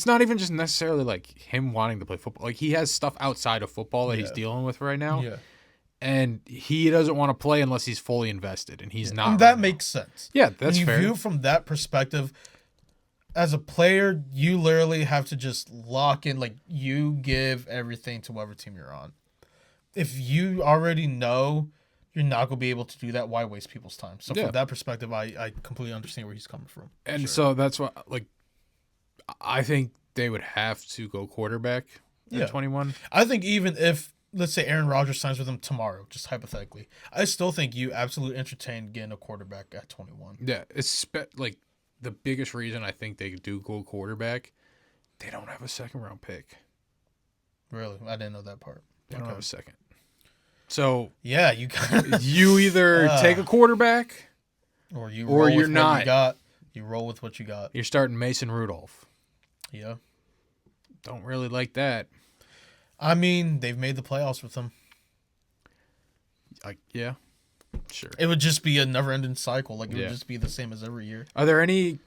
not even just necessarily like him wanting to play football. Like he has stuff outside of football that he's dealing with right now. Yeah. And he doesn't want to play unless he's fully invested, and he's not. And that makes sense. Yeah, that's fair. When you view from that perspective, as a player, you literally have to just lock in. Like, you give everything to whatever team you're on. If you already know you're not going to be able to do that, why waste people's time? So from that perspective, I completely understand where he's coming from. And so that's what, like, I think they would have to go quarterback at 21. I think even if, let's say Aaron Rodgers signs with them tomorrow, just hypothetically, I still think you absolutely entertain getting a quarterback at 21. Yeah, it's like the biggest reason I think they do go quarterback, they don't have a second-round pick. Really? I didn't know that part. They don't have a second. So yeah, you either take a quarterback or you're not. You roll with what you got. You're starting Mason Rudolph. Yeah. Don't really like that. I mean, they've made the playoffs with him. Yeah, sure. It would just be a never-ending cycle. Like, it would just be the same as every year. Are there any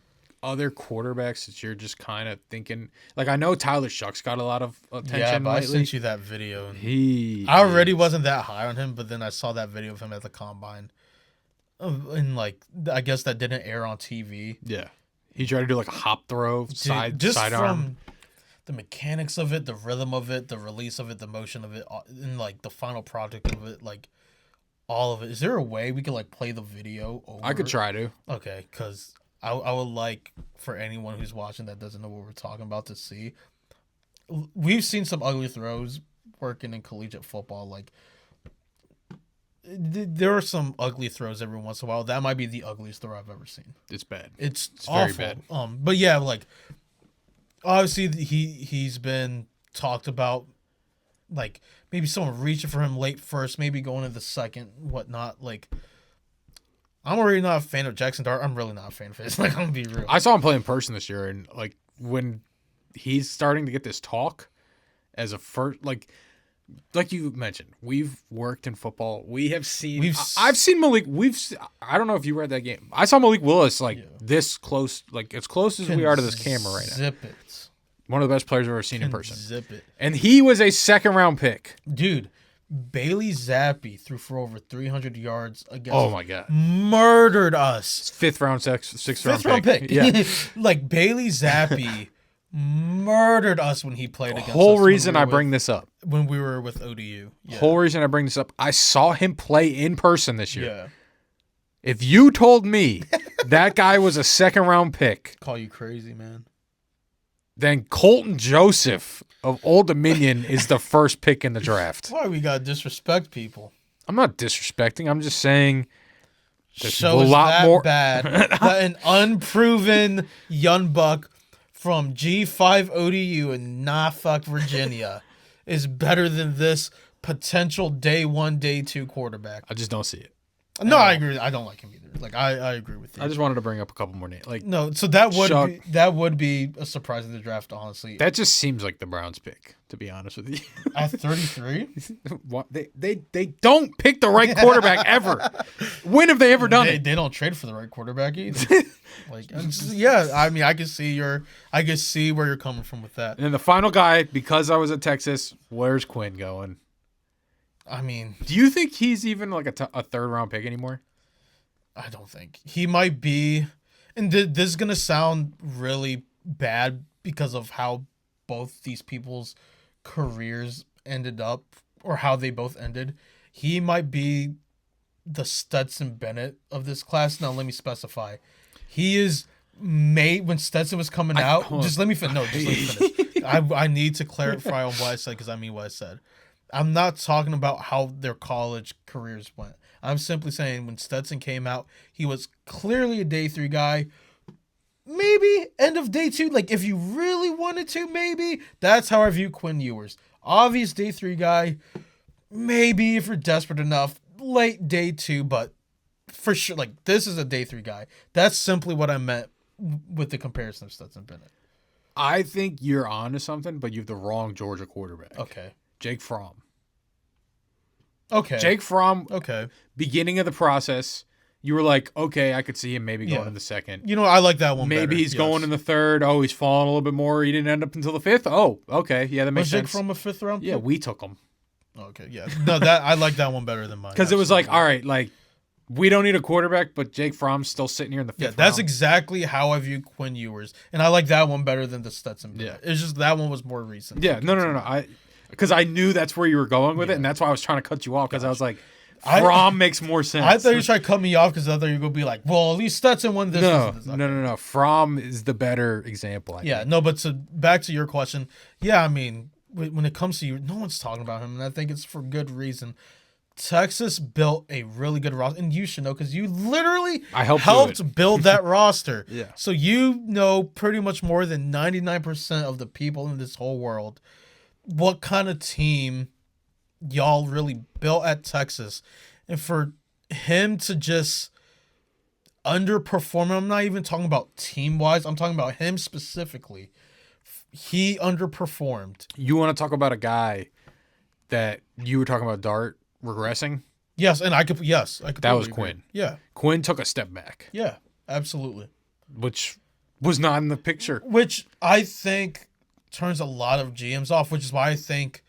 other quarterbacks that you're just kind of thinking? Like, I know Tyler Shuck's got a lot of attention Yeah, but I lately. sent you that video. I already wasn't that high on him, but then I saw that video of him at the combine. And, like, I guess that didn't air on TV. Yeah. He tried to do, like, a hop throw, side arm. The mechanics of it, the rhythm of it, the release of it, the motion of it, and, like, the final product of it, like, all of it. Is there a way we could, like, play the video over? I could try to. Okay, because I would like for anyone who's watching that doesn't know what we're talking about to see. We've seen some ugly throws working in collegiate football. Like, there are some ugly throws every once in a while. That might be the ugliest throw I've ever seen. It's bad. It's very awful. bad. But yeah, like, obviously he's been talked about, like, maybe someone reaching for him late first, maybe going in the second, whatnot. Like, I'm already not a fan of Jackson Dart. I'm really not a fan of his. Like, I'm gonna be real. I saw him play in person this year, and, like, when he's starting to get this talk as a first, like you mentioned, we've worked in football. We have seen. I've seen Malik. I don't know if you read that game. I saw Malik Willis this close, like as close as we are to this camera right now. Zip it. One of the best players I've ever seen in person. Zip it. And he was a second-round pick. Dude, Bailey Zappi threw for over 300 yards against. Oh my god! Murdered us. Sixth round pick. Yeah. Like, Bailey Zappi murdered us when he played against us. Whole reason I bring this up. When we were with ODU. Yeah. Whole reason I bring this up. I saw him play in person this year. Yeah. If you told me that guy was a second-round pick, Call you crazy, man. then Colton Joseph of Old Dominion is the first pick in the draft. Why we gotta disrespect people? I'm not disrespecting. I'm just saying there's Shows a lot that more bad that an unproven young buck from G5 ODU in Norfolk, Virginia is better than this potential day 1, day 2 quarterback. I just don't see it. No, I agree. I don't like him either. Like, I agree with you. I just wanted to bring up a couple more names. Like, no, so that would be a surprise in the draft, honestly. that just seems like the Browns pick, to be honest with you. At 33? They don't pick the right quarterback ever. When have they ever done it? They don't trade for the right quarterback either. Like, yeah, I mean, I can see where you're coming from with that. And then the final guy, because I was at Texas, where's Quinn going? I mean, Do you think he's even like a third-round pick anymore? I don't think. He might be, and this is going to sound really bad because of how both these people's careers ended up, or how they both ended. He might be the Stetson Bennett of this class. Now, let me specify. He is made, when Stetson was coming out, just let me finish. No, just let me finish. I need to clarify on what I said, because I mean what I said. I'm not talking about how their college careers went. I'm simply saying when Stetson came out, he was clearly a day 3 guy. Maybe end of day 2. Like, if you really wanted to, maybe. That's how I view Quinn Ewers. Obvious day 3 guy. Maybe if you're desperate enough, late day 2, but for sure, like, this is a day 3 guy. That's simply what I meant with the comparison of Stetson Bennett. I think you're onto something, but you have the wrong Georgia quarterback. Okay. Jake Fromm. Okay. Jake Fromm. Okay. Beginning of the process, you were like, okay, I could see him maybe going in the second. You know, I like that one Maybe better. he's going in the third. Oh, he's falling a little bit more. He didn't end up until the 5th. Oh, okay. Yeah, that makes sense. Was Jake Fromm a 5th round pick? Yeah, we took him. Okay, yeah. No, that I like that one better than mine. Because it was like, all right, like, we don't need a quarterback, but Jake Fromm's still sitting here in the 5th round. That's exactly how I view Quinn Ewers. And I like that one better than the Stetson Bennett. Yeah. It's just that one was more recent. Yeah, no. Because I knew that's where you were going with it, and that's why I was trying to cut you off, because I was like, Fromm makes more sense. I thought you were trying to cut me off because I thought you were going to be like, well, at least Stetson won this. No. Fromm is the better example, I think. No, but back to your question. Yeah, I mean, when it comes to you, no one's talking about him, and I think it's for good reason. Texas built a really good roster, and you should know because you literally helped build that roster. Yeah. So you know pretty much more than 99% of the people in this whole world what kind of team y'all really built at Texas. And for him to just underperform, I'm not even talking about team-wise, I'm talking about him specifically. He underperformed. You want to talk about a guy that you were talking about Dart regressing? Yes, and I could that was Quinn. Yeah. Quinn took a step back. Yeah, absolutely. Which was not in the picture. Which I think turns a lot of GMs off, which is why I think,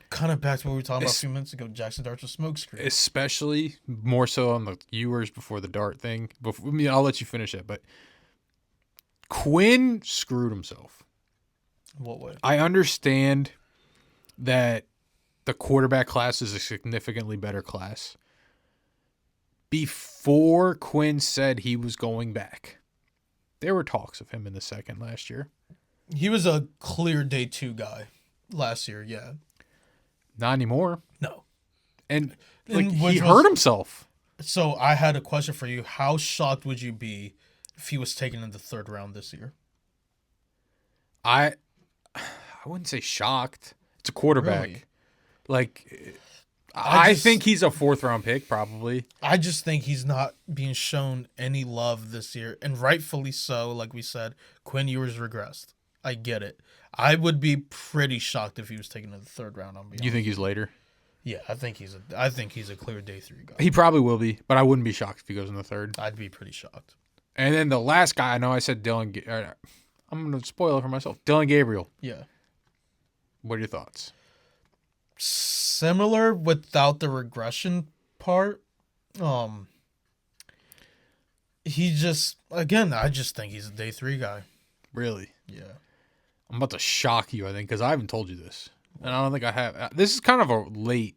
kind of back to what we were talking about a few minutes ago, Jackson Dart's a smokescreen. Especially more so on the Ewers before the Dart thing. I'll let you finish it, but Quinn screwed himself. What way? I understand that the quarterback class is a significantly better class. Before Quinn said he was going back, there were talks of him in the second last year. He was a clear day 2 guy last year, yeah. Not anymore. No. And he hurt himself. So I had a question for you. How shocked would you be if he was taken in the 3rd round this year? I wouldn't say shocked. It's a quarterback. Really? Like, I think he's a 4th round pick, probably. I just think he's not being shown any love this year, and rightfully so. Like we said, Quinn Ewers regressed. I get it. I would be pretty shocked if he was taken in the 3rd round. You think he's later? Yeah, I think he's a clear day 3 guy. He probably will be, but I wouldn't be shocked if he goes in the 3rd. I'd be pretty shocked. And then the last guy, I know I said Dylan. I'm going to spoil it for myself. Dylan Gabriel. Yeah. What are your thoughts? Similar without the regression part. He just, again, I just think he's a day 3 guy. Really? Yeah. I'm about to shock you, I think, because I haven't told you this. And I don't think I have. This is kind of a late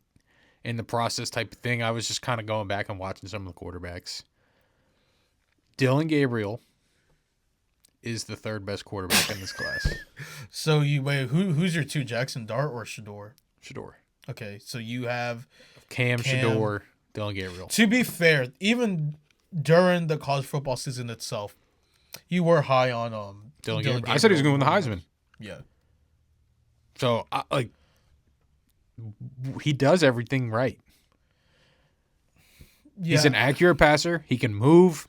in the process type of thing. I was just kind of going back and watching some of the quarterbacks. Dylan Gabriel is the 3rd best quarterback in this class. So who's your 2, Jackson Dart or Shador? Shador. Okay, so you have Cam, Shador, Dylan Gabriel. To be fair, even during the college football season itself, you were high on Dylan Gabriel. I said he was going to win the Heisman. Yeah. So, he does everything right. Yeah. He's an accurate passer. He can move.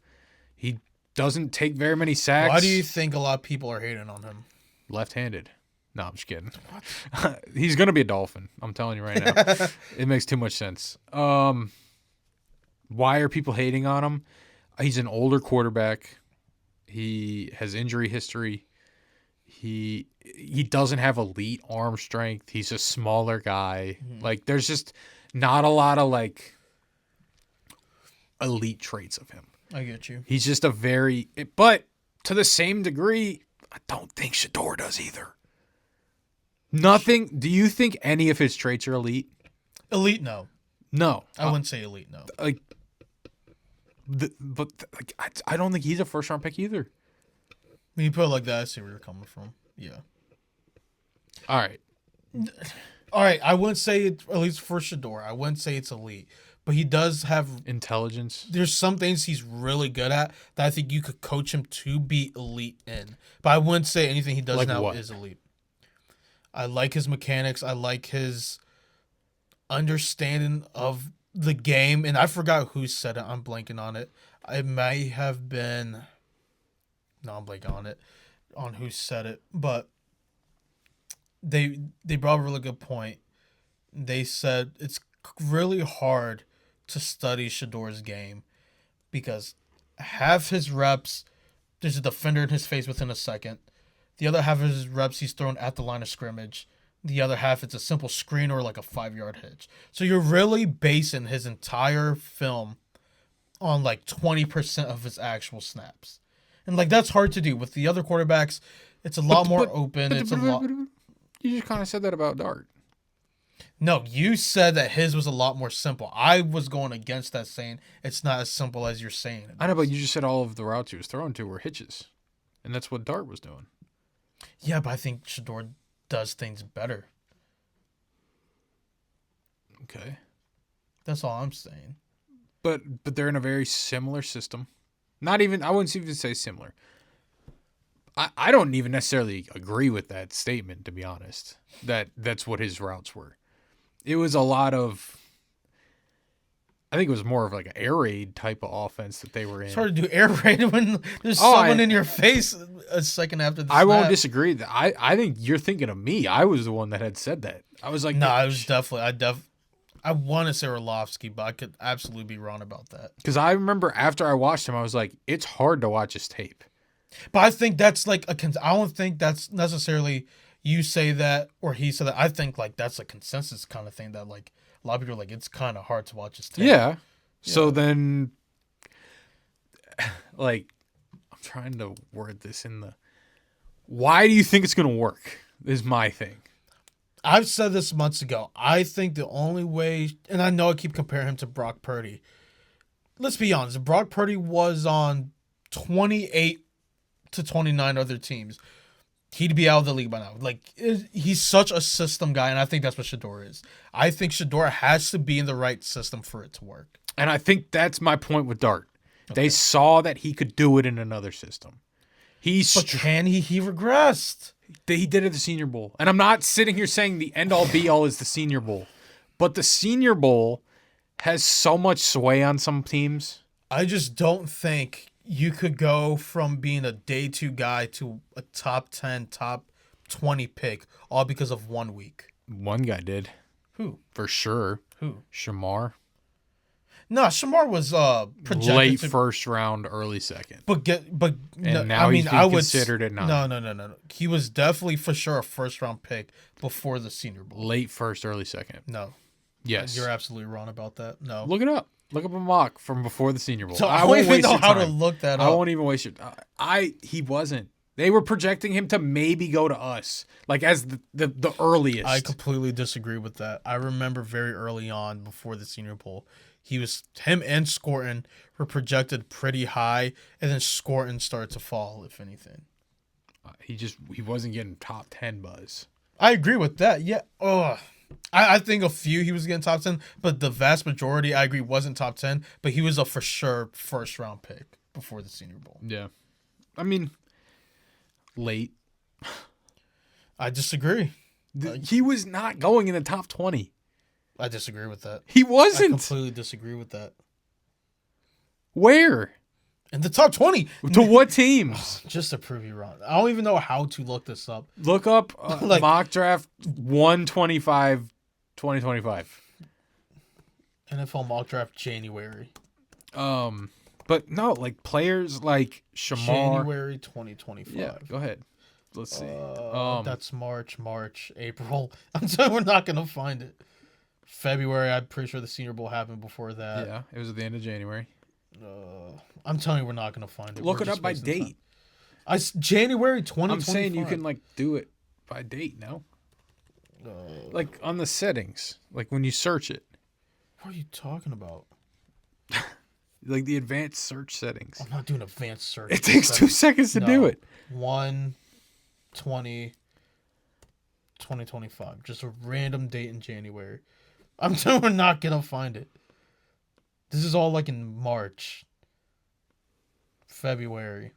He doesn't take very many sacks. Why do you think a lot of people are hating on him? Left-handed. No, I'm just kidding. He's going to be a Dolphin. I'm telling you right now. It makes too much sense. Why are people hating on him? He's an older quarterback. He has injury history. He doesn't have elite arm strength. He's a smaller guy. Mm-hmm. Like, there's just not a lot of, like, elite traits of him. I get you. He's just but to the same degree, I don't think Shador does either. Nothing. Do you think any of his traits are elite? Elite, no. No. I wouldn't say elite, no. I don't think he's a 1st round pick either. When you put it like that, I see where you're coming from. Yeah. All right. I wouldn't say it, at least for Shador, I wouldn't say it's elite. But he does have intelligence. There's some things he's really good at that I think you could coach him to be elite in. But I wouldn't say anything he does like now what? is elite. I like his mechanics. I like his understanding of the game. And I forgot who said it. I'm blanking on it. It may have been... No, I'm blanking on it. On who said it. But they brought up a really good point. They said it's really hard to study Shador's game because half his reps, there's a defender in his face within a second. The other half of his reps, he's thrown at the line of scrimmage. The other half, it's a simple screen or like a 5-yard hitch. So you're really basing his entire film on like 20% of his actual snaps. And like that's hard to do. With the other quarterbacks, it's a lot more open. It's a lot. You just kind of said that about Dart. No, you said that his was a lot more simple. I was going against that, saying it's not as simple as you're saying. I know, but you just said all of the routes he was throwing to were hitches. And that's what Dart was doing. Yeah, but I think Shador does things better. Okay. That's all I'm saying. But they're in a very similar system. I wouldn't even say similar. I don't even necessarily agree with that statement, to be honest. That's what his routes were. It was a lot of, I think it was more of like an air raid type of offense that they were in. It's hard to do air raid when there's someone in your face a second after the snap. I won't disagree. I think you're thinking of me. I was the one that had said that. I was like, no, I was definitely, I want to say Orlovsky, but I could absolutely be wrong about that. Because I remember after I watched him, I was like, it's hard to watch his tape. But I think that's like I don't think that's necessarily you say that or he said that. I think like that's a consensus kind of thing that like a lot of people are like it's kind of hard to watch his tape. Yeah. So Yeah. then, like, I'm trying to word this in the. Why do you think it's gonna work? Is my thing. I've said this months ago. I think the only way, and I know I keep comparing him to Brock Purdy. Let's be honest. Brock Purdy was on 28 to 29 other teams. He'd be out of the league by now. Like, he's such a system guy, and I think that's what Shador is. I think Shador has to be in the right system for it to work. And I think that's my point with Dart. Okay. They saw that he could do it in another system. But can he? He regressed. He did it at the Senior Bowl. And I'm not sitting here saying the end-all be-all is the Senior Bowl. But the Senior Bowl has so much sway on some teams. I just don't think you could go from being a day 2 guy to a top 10, top 20 pick all because of 1 week. One guy did. Who? For sure. Who? Shamar. No, Shamar was projected Late to, first round, early second. and now he's being considered at 9. No. He was definitely for sure a first round pick before the Senior Bowl. Late first, early second. No. Yes. You're absolutely wrong about that. No. Look it up. Look up a mock from before the Senior Bowl. So I won't don't even waste know your how to time. look that I up. won't even waste your time. He wasn't. They were projecting him to maybe go to us, like as the earliest. I completely disagree with that. I remember very early on before the Senior Bowl, him and Scorton were projected pretty high, and then Scorton started to fall, if anything. He wasn't getting top 10 buzz. I agree with that. Yeah. I think a few he was getting top 10, but the vast majority, I agree, wasn't top 10, but he was a for sure first round pick before the Senior Bowl. Yeah. I mean, late. I disagree. He was not going in the top 20. I disagree with that. He I wasn't. completely disagree with that. Where? In the top 20. To what teams? Just to prove you wrong. I don't even know how to look this up. Look up Like- mock draft 125 2025. NFL mock draft January. But no, like players like Shamar. January 2025. Yeah, go ahead. Let's see. That's March, April. I'm telling you, we're not going to find it. February, I'm pretty sure the Senior Bowl happened before that. Yeah, it was at the end of January. I'm telling you, we're not going to find it. Look We're it just up by wasting date. time. January 2025. I'm saying you can like do it by date, no? Like on the settings, like when you search it, What are you talking about? like the advanced search settings. I'm not doing advanced search. It takes 2 seconds to do it. 1/20/2025. Just a random date in January. I'm telling you, we're not going to find it. This is all like in March. February.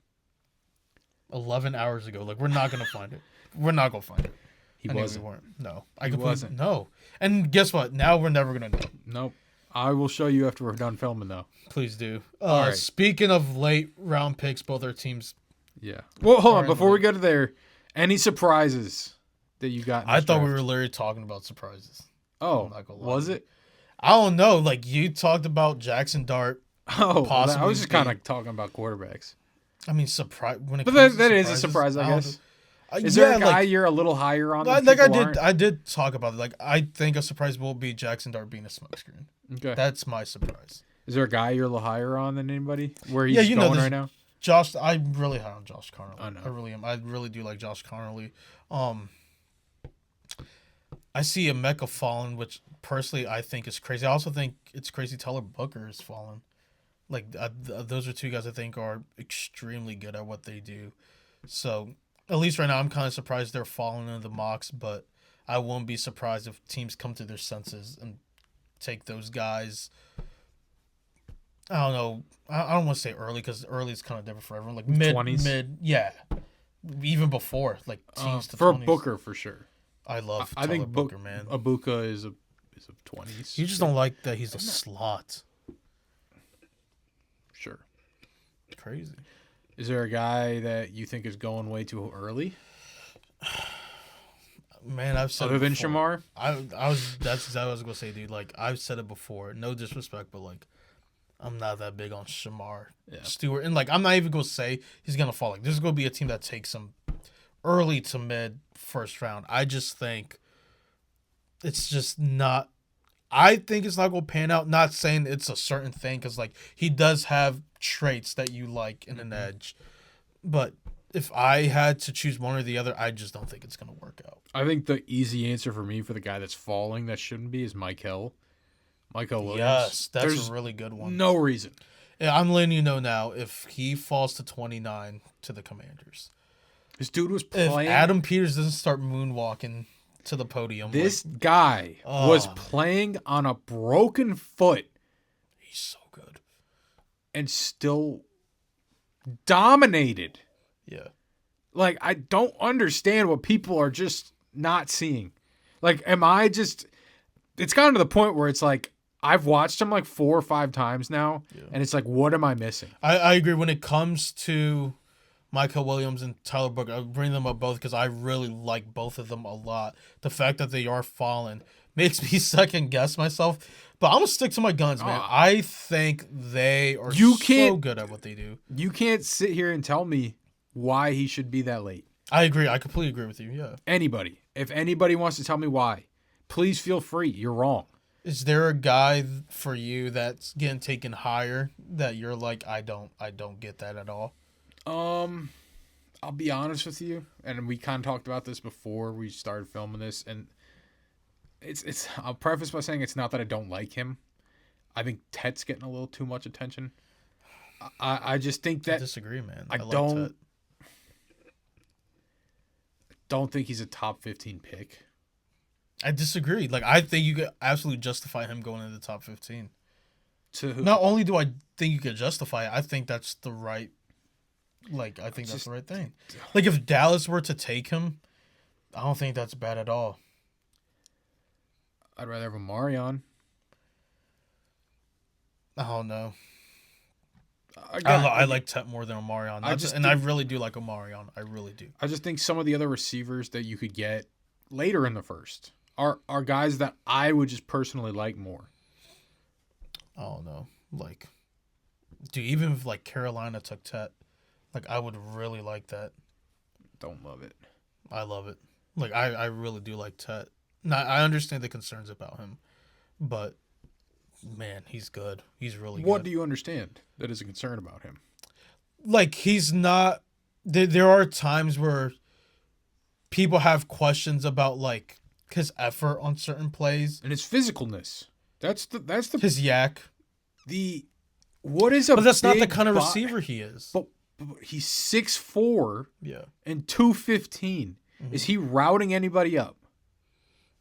11 hours ago. Like, we're not going to find it. We're not going to find it. He I knew wasn't. we weren't. No. He wasn't. No. And guess what? Now we're never going to know. Nope. I will show you after we're done filming, though. Please do. All right. Speaking of late round picks, both our teams. Yeah. Well, hold on. Alright, Before we Lloyd. go to there, any surprises that you got? In I this thought we draft? were literally talking about surprises. Oh, I'm not gonna lie. was it? I don't know. Like, you talked about Jackson Dart. Oh, I Possibly was just kind be- of talking about quarterbacks. I mean, surprise. When it But comes that to is a surprises, surprise, I don't guess. know. Is there a Yeah, guy like, you're a little higher on? That like I people did, aren't? I did talk about it. Like, I think a surprise will be Jackson Dart being a smokescreen. Okay. That's my surprise. Is there a guy you're a little higher on than anybody? Where he's Yeah, you know, going there's- right now? Josh, I'm really high on Josh Connerly. I know. I really am. I really do like Josh Connerly. I see Emeka fallen, which personally I think is crazy. I also think it's crazy Tyler Booker is fallen. Like, those are two guys I think are extremely good at what they do. So, at least right now, I'm kind of surprised they're falling into the mocks, but I won't be surprised if teams come to their senses and take those guys. I don't know. I don't want to say early because early is kind of different for everyone. Like mid, 20s? yeah, even before like teens to For 20s. Booker, for sure. I love. I think Booker, man. Abuka is a 20s. You just don't like that he's a slot. Sure. Crazy. Is there a guy that you think is going way too early? Man, I've said Other it than before. Shamar? That's exactly what I was gonna say, dude. Like, I've said it before. No disrespect, but like, I'm not that big on Shamar Yeah. Stewart. And, like, I'm not even going to say he's going to fall. Like, there's going to be a team that takes him early to mid first round. I just think it's just not. I think it's not going to pan out. Not saying it's a certain thing because, like, he does have traits that you like in an edge. But if I had to choose one or the other, I just don't think it's going to work out. I think the easy answer for me for the guy that's falling that shouldn't be is Mike Hill. Michael Williams. Yes, that's There's a really good one. no reason. Yeah, I'm letting you know now, if he falls to 29 to the Commanders, This dude was if playing. Adam Peters doesn't start moonwalking to the podium, This like, guy Oh, was man. playing on a broken foot he's so good. and still dominated. Yeah. Like, I don't understand what people are just not seeing. Like, am I just... It's gotten to the point where it's like, I've watched him like 4 or 5 times now, and it's like, what am I missing? I agree. When it comes to Michael Williams and Tyler Booker, I bring them up both because I really like both of them a lot. The fact that they are falling makes me second guess myself, but I'm gonna stick to my guns, man. I think they are so good at what they do. You can't sit here and tell me why he should be that late. I agree. I completely agree with you. Yeah. Anybody. If anybody wants to tell me why, please feel free. You're wrong. Is there a guy for you that's getting taken higher that you're like, I don't get that at all? I'll be honest with you, and we kind of talked about this before we started filming this, and it's I'll preface by saying it's not that I don't like him. I think Tet's getting a little too much attention. I just think that I disagree, man. I like don't Tet. think he's a top 15 pick. I disagree. Like, I think you could absolutely justify him going into the top 15. To who? Not only do I think you could justify it, I think that's the right. Like, I think that's the right thing. Like, if Dallas were to take him, I don't think that's bad at all. I'd rather have Omarion. I don't know. Again, I like Tet more than Omarion. I really do like Omarion. I really do. I just think some of the other receivers that you could get later in the first are guys that I would just personally like more. I don't know. Like, dude, even if, like, Carolina took Tet, like, I would really like that. Don't love it. I love it. Like, I really do like Tet. Now, I understand the concerns about him, but, man, he's good. He's really good. What do you understand that is a concern about him? Like, he's not... There are times where people have questions about, like, his effort on certain plays. And his physicalness. That's the His yak. what is a But that's not the big kind of bo- receiver he is. But he's 6'4" Yeah. and 215. Is he routing anybody up?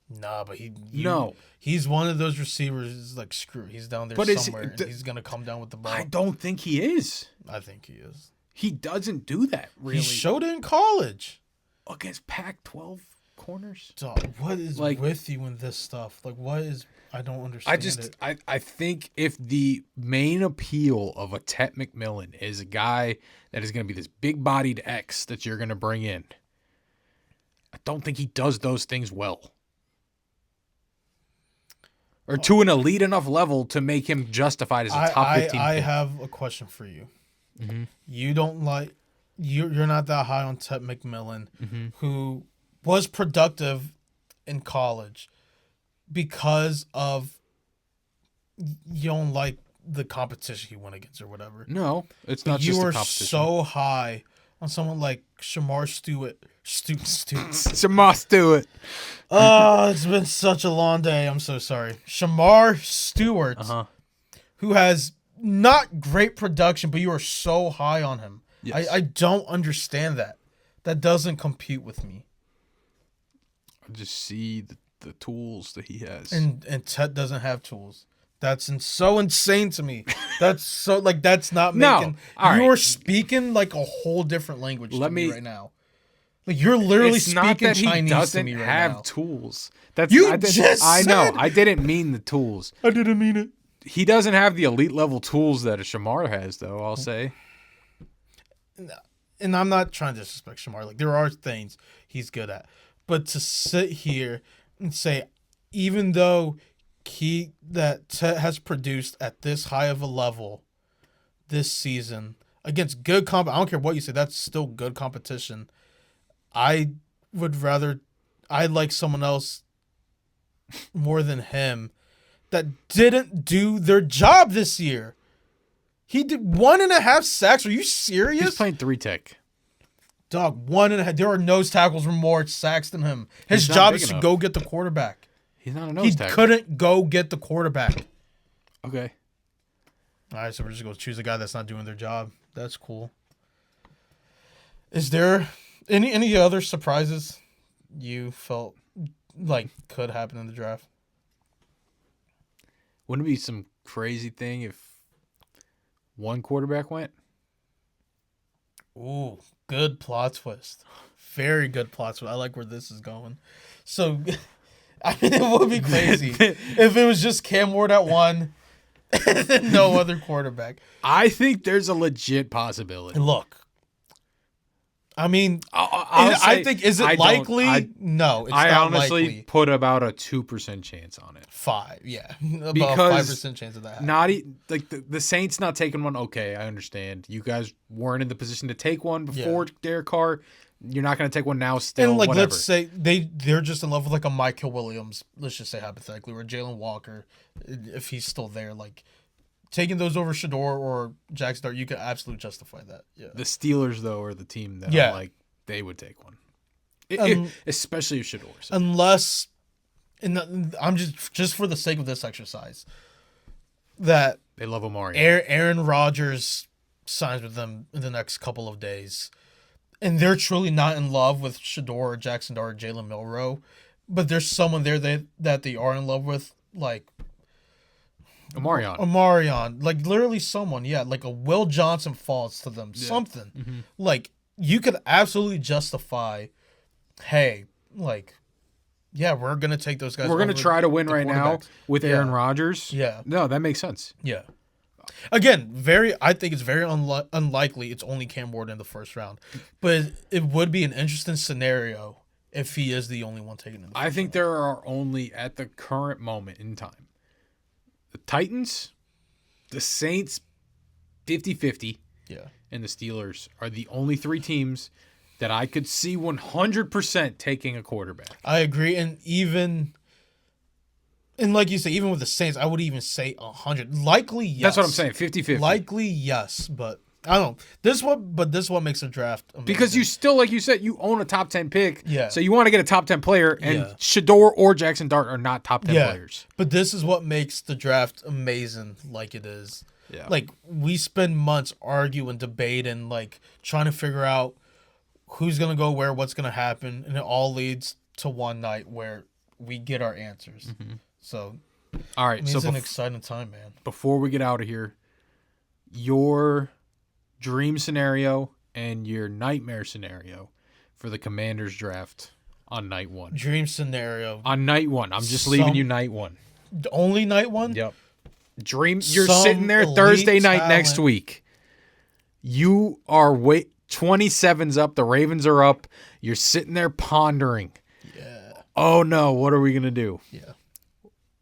Nah, but No. He's one of those receivers, like, screw. He's down there But somewhere, and he's going to come down with the ball. I don't think he is. I think he is. He doesn't do that, really. He showed it in college. Against Pac-12 corners? Dog, what is Like- with you in this stuff? Like, what is... I don't understand it. I think if the main appeal of a Tet McMillan is a guy that is going to be this big-bodied X that you're going to bring in, I don't think he does those things well. Or to an elite enough level to make him justified as a top 15 I pick. have a question for you. Mm-hmm. You don't like... You're not that high on Tet McMillan, who was productive in college because of... You don't like the competition he went against or whatever. No, it's not You just a are competition. so high on someone like Shamar Stewart. It's a must do it. Oh, it's been such a long day. I'm so sorry. Shamar Stewart, who has not great production, but you are so high on him. Yes. I don't understand that. That doesn't compute with me. I just see the tools that he has. And Tet doesn't have tools. That's so insane to me. That's so, like, that's not No. making... All right. You're speaking like a whole different language to Let me me- right now. Like, you're literally It's not speaking that he Chinese to doesn't me right have now. tools. That's You I just I know. said- I didn't mean the tools. I didn't mean it. He doesn't have the elite level tools that a Shamar has, though. I'll say. And I'm not trying to disrespect Shamar. Like, there are things he's good at. But to sit here and say, even though has produced at this high of a level this season against good I don't care what you say, that's still good competition. I like someone else more than him that didn't do their job this year. He did 1.5 sacks. Are you serious? He's playing 3-tech. Dog, 1.5. There are nose tackles with more sacks than him. His job is to go get the quarterback. He's not a nose tackle. He couldn't go get the quarterback. Okay. All right, so we're just going to choose a guy that's not doing their job. That's cool. Is there any other surprises you felt like could happen in the draft? Wouldn't it be some crazy thing if one quarterback went? Ooh, good plot twist. Very good plot twist. I like where this is going. So, I mean, it would be crazy if it was just Cam Ward at 1 and then no other quarterback. I think there's a legit possibility. Look, I mean, I think, is it likely? No, it's I not honestly likely. put about a 2% chance on it. 5, yeah. About Because 5% chance of that. Like the Saints not taking one, okay, I understand. You guys weren't in the position to take one before Derek Carr. You're not going to take one now still, and like, whatever. let's say they're just in love with like a Michael Williams, let's just say hypothetically, or Jalen Walker, if he's still there. Like, taking those over Shador or Jackson Dart, you could absolutely justify that. Yeah. The Steelers, though, are the team that I'm like, they would take one. Especially if Shador's. Unless, and I'm just for the sake of this exercise, that they love Omari. Aaron Rodgers signs with them in the next couple of days, and they're truly not in love with Shador or Jackson Dart or Jalen Milroe, but there's someone there that they are in love with, like Omarion, like literally someone, like a Will Johnson falls to them, something. Mm-hmm. Like, you could absolutely justify, hey, like, yeah, we're gonna take those guys. We're gonna try to win right now with Aaron Rodgers. Yeah, no, that makes sense. Yeah. Again, I think it's very unlikely it's only Cam Ward in the first round, but it would be an interesting scenario if he is the only one taken in the first I think round. there are only, at the current moment in time, the Titans, the Saints, 50-50, and the Steelers are the only 3 teams that I could see 100% taking a quarterback. I agree, and like you say, even with the Saints, I would even say 100. Likely, yes. That's what I'm saying, 50-50. Likely, yes, but I don't know. This is what makes a draft amazing. Because you still, like you said, you own a top 10 pick. Yeah. So you want to get a top 10 player, and Shador or Jackson Dart are not top 10 players. But this is what makes the draft amazing, like it is. Yeah. Like, we spend months arguing, debating, like, trying to figure out who's going to go where, what's going to happen, and it all leads to one night where we get our answers. Mm-hmm. So, all right, it's an exciting time, man. Before we get out of here, your dream scenario and your nightmare scenario for the Commanders draft on night 1. Dream scenario. On night 1. I'm just leaving you night 1. Only night 1? Yep. Dream. You're sitting there Thursday night next week. You are 27's up. The Ravens are up. You're sitting there pondering. Yeah. Oh, no. What are we going to do? Yeah.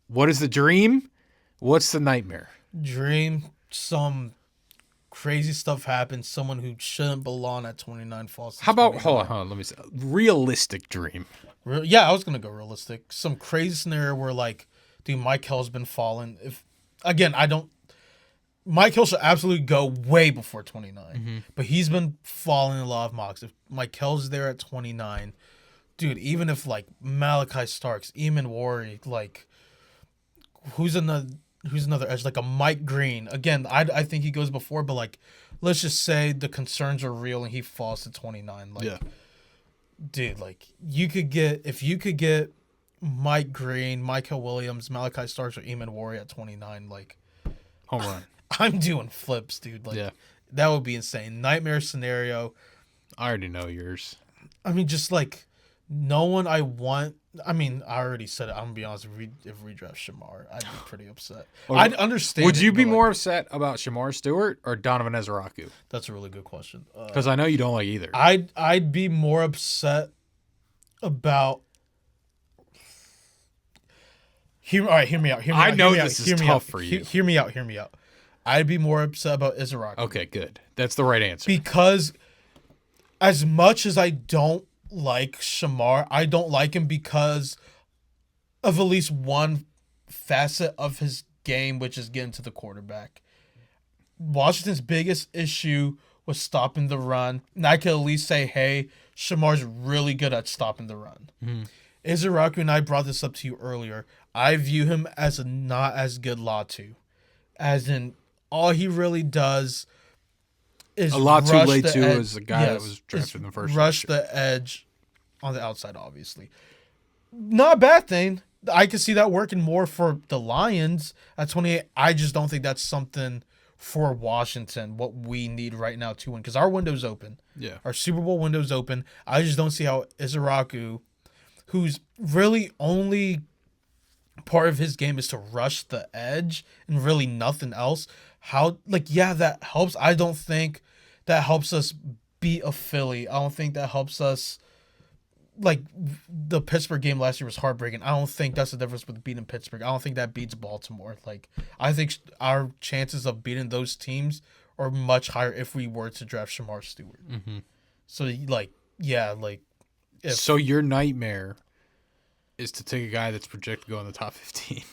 What is the dream? What's the nightmare? Dream, some crazy stuff happens. Someone who shouldn't belong at 29 falls. How about, hold on, let me say, realistic dream. Yeah, I was going to go realistic. Some crazy scenario where, like, dude, Mike Hill's been falling. Mike Hill should absolutely go way before 29. But he's been falling in a lot of mocks. If Mike Hill's there at 29, dude, even if, like, Malachi Starks, Eamon Warwick, like, who's another edge, like a Mike Green. Again, I think he goes before, but, like, let's just say the concerns are real and he falls to 29. Like, dude, like, if you could get Mike Green, Michael Williams, Malachi Starks, or Eamon Warwick at 29, like, home run. I'm doing flips, dude. Like, that would be insane. Nightmare scenario. I already know yours. I mean, just, like, no one I want. I mean, I already said it. I'm going to be honest. If we draft Shamar, I'd be pretty upset. I'd understand. Would you be more upset about Shamar Stewart or Donovan Ezeraku? That's a really good question. Because I know you don't like either. I'd be more upset about... All right, hear me out. I know this is tough for you. Hear me out. I'd be more upset about Izaraku. Okay, good. That's the right answer. Because as much as I don't like Shamar, I don't like him because of at least one facet of his game, which is getting to the quarterback. Washington's biggest issue was stopping the run. And I could at least say, hey, Shamar's really good at stopping the run. Izaraku, and I brought this up to you earlier, I view him as a not as good Latu. As in, all he really does is a lot too rush late the too ed- is the guy that was drafted in the first rush round. the edge on the outside, obviously. Not a bad thing. I could see that working more for the Lions at 28. I just don't think that's something for Washington, what we need right now to win. Because our window's open. Yeah. Our Super Bowl window's open. I just don't see how Izaraku, who's really only part of his game is to rush the edge and really nothing else. How, that helps. I don't think that helps us beat a Philly. I don't think that helps us. The Pittsburgh game last year was heartbreaking. I don't think that's the difference with beating Pittsburgh. I don't think that beats Baltimore. I think our chances of beating those teams are much higher if we were to draft Shamar Stewart. So, So your nightmare is to take a guy that's projected to go in the top 15.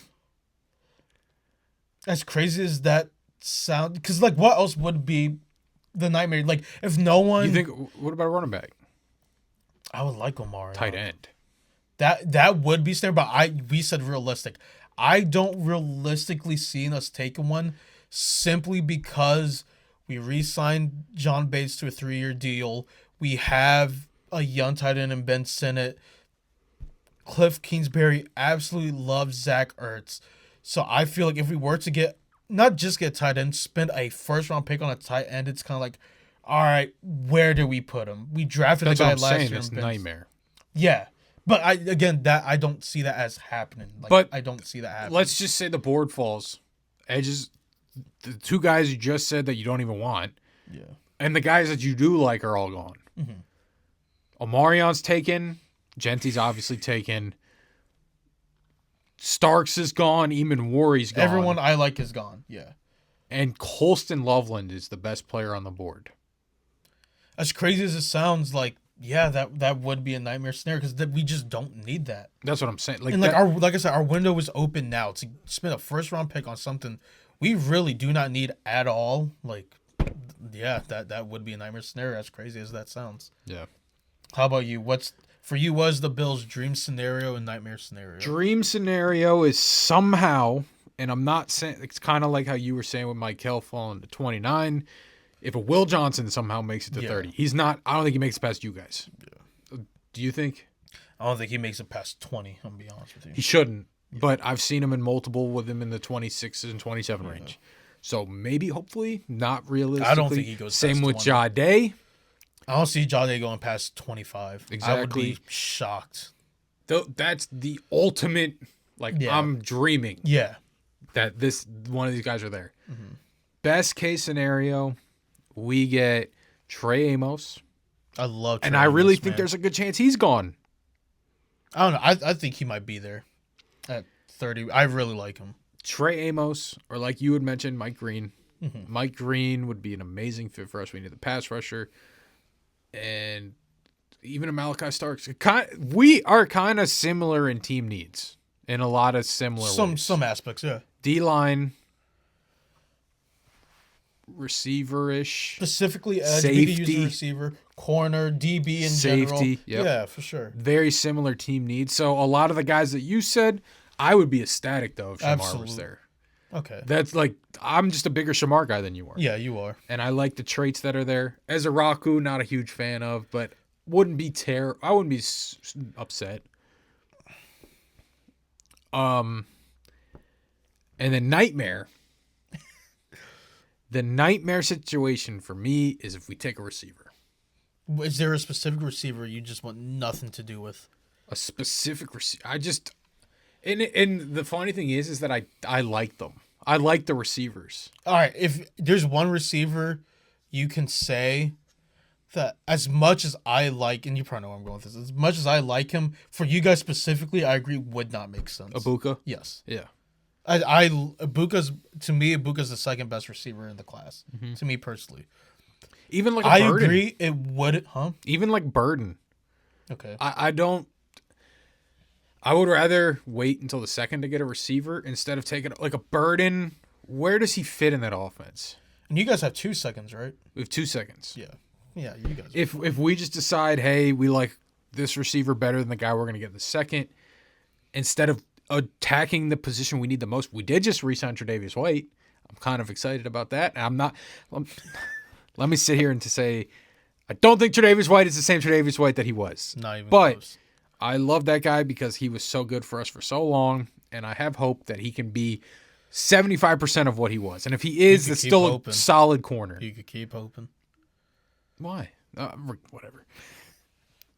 As crazy as that sound, because what else would be the nightmare? If no one, You think? What about a running back? I would like Omar. Tight end. That would be snare, but we said realistic. I don't realistically see us taking one simply because we re-signed John Bates to a 3-year deal. We have a young tight end in Ben Sinnott. Cliff Kingsbury absolutely loves Zach Ertz. So I feel like if we were to not just get tight end, spend a first-round pick on a tight end, it's kind of like, all right, where do we put him? We drafted That's the guy what I'm last saying. year. It's nightmare. Yeah. But I don't see that as happening. I don't see that happening. Let's just say the board falls. Edges, the two guys you just said that you don't even want, and the guys that you do like are all gone. Omarion's taken. Gentry's obviously taken. Starks is gone. Even Worry's gone. Everyone I like is gone. Yeah. And Colston Loveland is the best player on the board. As crazy as it sounds, that would be a nightmare scenario because we just don't need that. That's what I'm saying. Like I said, our window is open now to spend a first round pick on something we really do not need at all. That would be a nightmare scenario. As crazy as that sounds. Yeah. How about you? What's the Bills' dream scenario and nightmare scenario? Dream scenario is somehow, and I'm not saying it's kind of like how you were saying with Mike Hill falling to 29. If a Will Johnson somehow makes it to 30, he's not. I don't think he makes it past you guys. Yeah. Do you think? I don't think he makes it past 20. I'm gonna be honest with you. He shouldn't. But I've seen him in multiple with him in the 26 and 27 range. So maybe, hopefully, not realistically. I don't think he goes. Same past with 20. Jade. I don't see Jade going past 25. Exactly. I would be shocked. That's the ultimate. I'm dreaming. Yeah. That one of these guys are there. Best case scenario, we get Trey Amos. I love Trey and I really Amos, think man. there's a good chance he's gone. I don't know. I think he might be there at 30. I really like him. Trey Amos, or like you had mentioned, Mike Green. Mike Green would be an amazing fit for us. We need the pass rusher. And even a Malachi Starks. We are kind of similar in team needs in a lot of similar ways. Some aspects, yeah. D-line, receiver-ish. Specifically edge, safety. we could use a receiver, corner, DB in Safety, general. yep. Yeah, for sure. Very similar team needs. So a lot of the guys that you said, I would be ecstatic, though, if Shamar was there. Okay. That's I'm just a bigger Shamar guy than you are. Yeah, you are. And I like the traits that are there. Ezeraku, not a huge fan of, but wouldn't be I wouldn't be upset. And then Nightmare. The nightmare situation for me is if we take a receiver. Is there a specific receiver you just want nothing to do with? A specific receiver. I just... And the funny thing is that I like them. I like the receivers. All right, if there's one receiver you can say that as much as I like, and you probably know where I'm going with this, as much as I like him, for you guys specifically, I agree would not make sense. Ibuka? Yes. Yeah. Ibuka's the second best receiver in the class. To me personally. Even like I Burden. agree it would, Even like Burden. Okay. I don't. I would rather wait until the second to get a receiver instead of taking like a Burden. Where does he fit in that offense? And you guys have 2 seconds, right? We have 2 seconds. Yeah. Yeah, you guys. If we just decide, hey, we like this receiver better than the guy we're going to get in the second, instead of attacking the position we need the most, we did just re-sign Tre'Davious White. I'm kind of excited about that. And I'm not. Let me sit here and to say, I don't think Tre'Davious White is the same Tre'Davious White that he was. Not even but close. I love that guy because he was so good for us for so long, and I have hope that he can be 75% of what he was. And if he is, that's still hoping. a solid corner. You could keep hoping. Why? Whatever.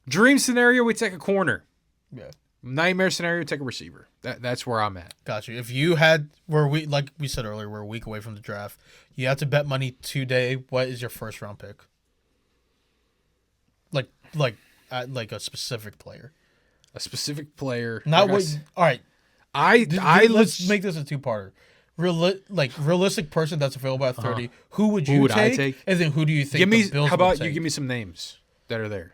Dream scenario, we take a corner. Yeah. Nightmare scenario, take a receiver. That's where I'm at. Got you. If you like we said earlier, we're a week away from the draft. You have to bet money today. What is your first round pick? Like a specific player. A specific player. Not what. All right. Let's make this a 2-parter. Realistic person that's available at 30. Who would you I take? take? And then who do you think the Bills How about will take? you give me some names that are there?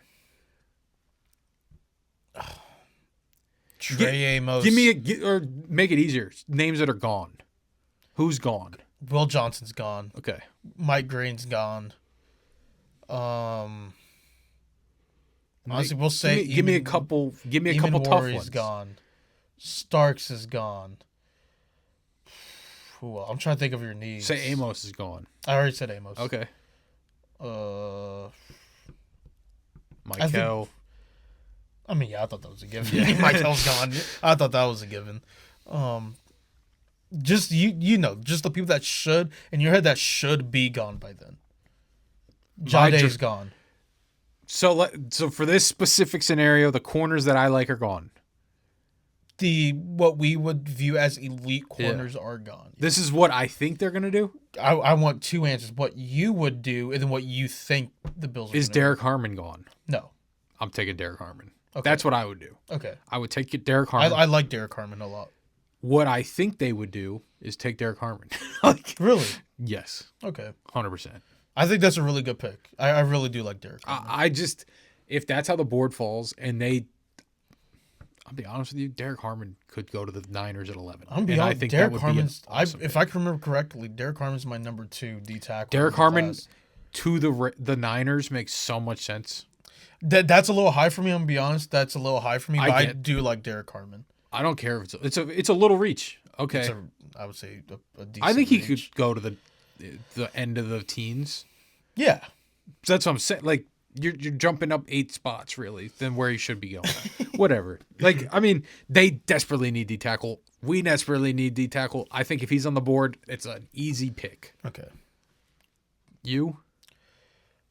Trey Amos. Or make it easier. Names that are gone. Who's gone? Will Johnson's gone. Okay. Mike Green's gone. Honestly, we'll say give me a couple. Give me a couple tough ones. Gone. Starks is gone. I'm trying to think of your needs. Say Amos is gone. I already said Amos. Okay. Michael. I thought that was a given. Yeah. Michael's gone. I thought that was a given. Just just the people that should in your head that should be gone by then. Jade's gone. So for this specific scenario, the corners that I like are gone. What we would view as elite corners are gone. This is what I think they're gonna do. I want 2 answers: what you would do, and then what you think the Bills. Is Derek Harmon gone? No, I'm taking Derek Harmon. Okay. That's what I would do. Okay, I would take Derek Harmon. I like Derek Harmon a lot. What I think they would do is take Derek Harmon. Really? Yes. Okay. 100%. I think that's a really good pick. I really do like Derek Harmon. I just, if that's how the board falls, and I'll be honest with you, Derek Harmon could go to the Niners at 11. I think Derek Harmon's. If I can remember correctly, Derek Harmon's my number 2 D tackle. Derek Harmon to the Niners makes so much sense. That's a little high for me. I'm gonna be honest. That's a little high for me. But I do like Derek Harmon. I don't care if it's a little reach. Okay, I would say a decent. I think he reach. could go to the end of the teens. Yeah, that's what I'm saying. Like you're jumping up 8 spots really than where he should be going. Whatever. Like they desperately need D tackle. We desperately need D tackle. I think if he's on the board, it's an easy pick. Okay. You?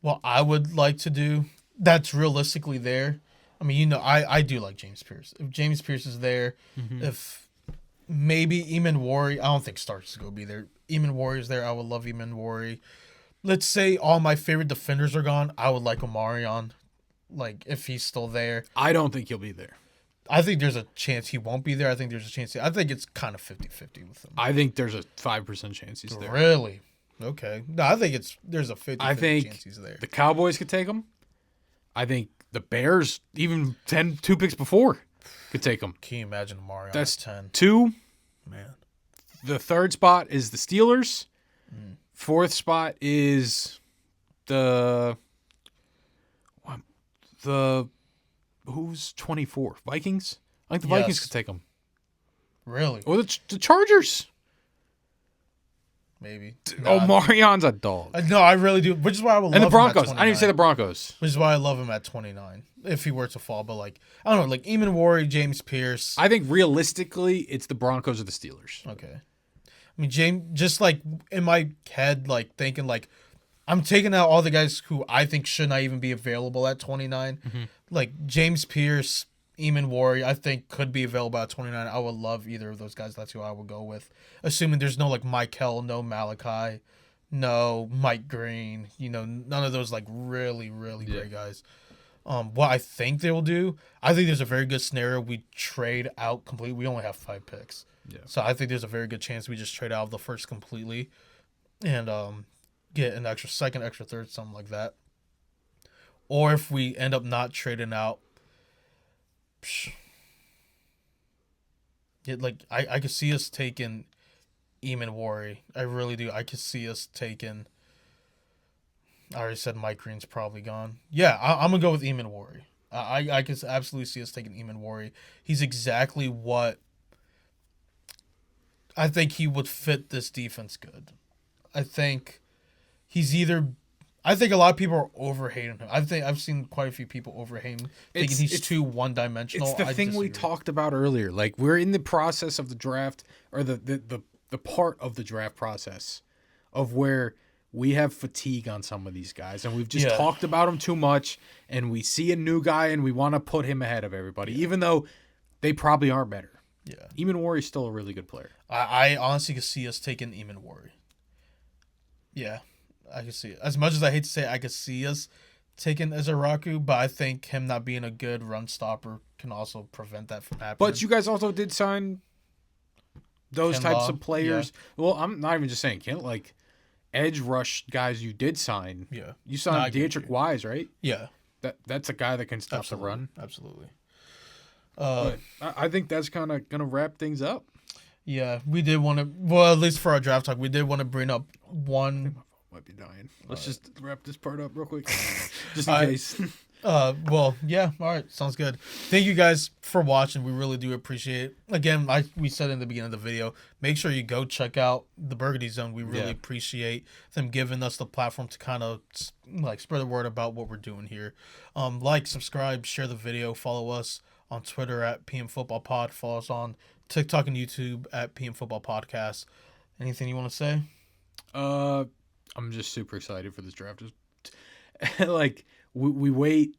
Well, I would like to do. That's realistically there. I do like James Pierce. If James Pierce is there, if maybe Eamon Worry, I don't think Starks is going to be there. Eamon Worry is there. I would love Eamon Worry. Let's say all my favorite defenders are gone. I would like Omarion, if he's still there. I don't think he'll be there. I think there's a chance he won't be there. I think there's a chance. I think it's kind of 50-50 with him. I think there's a 5% chance he's there. Really? Okay. No, I think there's a 50-50 chance he's there. The Cowboys could take him. I think the Bears, even 2 picks before, could take him. Can you imagine Omarion That's at 10? 2. Man. The 3rd spot is the Steelers. 4th spot is the who's 24? Vikings? I think the Vikings could take him. Really? Or the Chargers. Maybe. Marion's a dog. No, I really do. Which is why I would love him. And the Broncos. Him at 29. I didn't even say the Broncos. Which is why I love him at 29. If he were to fall. But I don't know, Eamon Worry, James Pierce. I think realistically it's the Broncos or the Steelers. Okay. James, just in my head, thinking I'm taking out all the guys who I think should not even be available at 29. James Pierce, Eamon Worry, I think could be available at 29. I would love either of those guys. That's who I would go with. Assuming there's no Michael, no Malachi, No, Mike Green. None of those like really, really great guys. What I think they will do, I think there's a very good scenario we trade out completely. We only have 5 picks. Yeah. So I think there's a very good chance we just trade out of the first completely and get an extra second, extra third, something like that. Or if we end up not trading out, I could see us taking Eamon Worry. I really do. I could see us taking. I already said Mike Green's probably gone. Yeah, I'm gonna go with Eamon Worry. I could absolutely see us taking Eamon Worry. He's exactly what I think he would fit this defense good. I think he's either. I think a lot of people are overhating him. I've seen quite a few people overhate him, thinking he's too one-dimensional. It's the thing we talked about earlier. Like, we're in the process of the draft, or the part of the draft process of where we have fatigue on some of these guys, and we've just talked about them too much, and we see a new guy, and we want to put him ahead of everybody, even though they probably are better. Yeah. Eamon Worry's still a really good player. I honestly could see us taking Eamon Worry. Yeah. I can see it. As much as I hate to say it, I could see us taking Izaraku, but I think him not being a good run stopper can also prevent that from happening. But you guys also did sign those types of players. Yeah. Well, I'm not even just saying, like edge rush guys you did sign. Yeah. You signed Dietrich Wise, right? Yeah. That's a guy that can stop the run. Absolutely. But I think that's kind of going to wrap things up. Yeah, we did want to, well, at least for our draft talk, we did want to bring up one. Might be dying. Let's just wrap this part up real quick, just in case. Well, yeah. All right, sounds good. Thank you guys for watching. We really do appreciate it. Again, we said in the beginning of the video, make sure you go check out the Burgundy Zone. We really appreciate them giving us the platform to kind of like spread the word about what we're doing here. Like, subscribe, share the video, follow us on Twitter at PM Football Pod. Follow us on TikTok and YouTube at PM Football Podcast. Anything you want to say? I'm just super excited for this draft. Like, we wait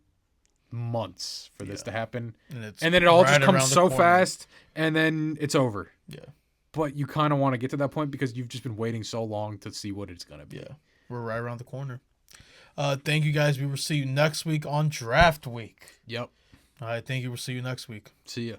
months for this to happen, and then it all just comes so fast, and then it's over. Yeah. But you kind of want to get to that point because you've just been waiting so long to see what it's gonna be. Yeah, we're right around the corner. Thank you guys. We will see you next week on Draft Week. Yep. All right. Thank you. We'll see you next week. See ya.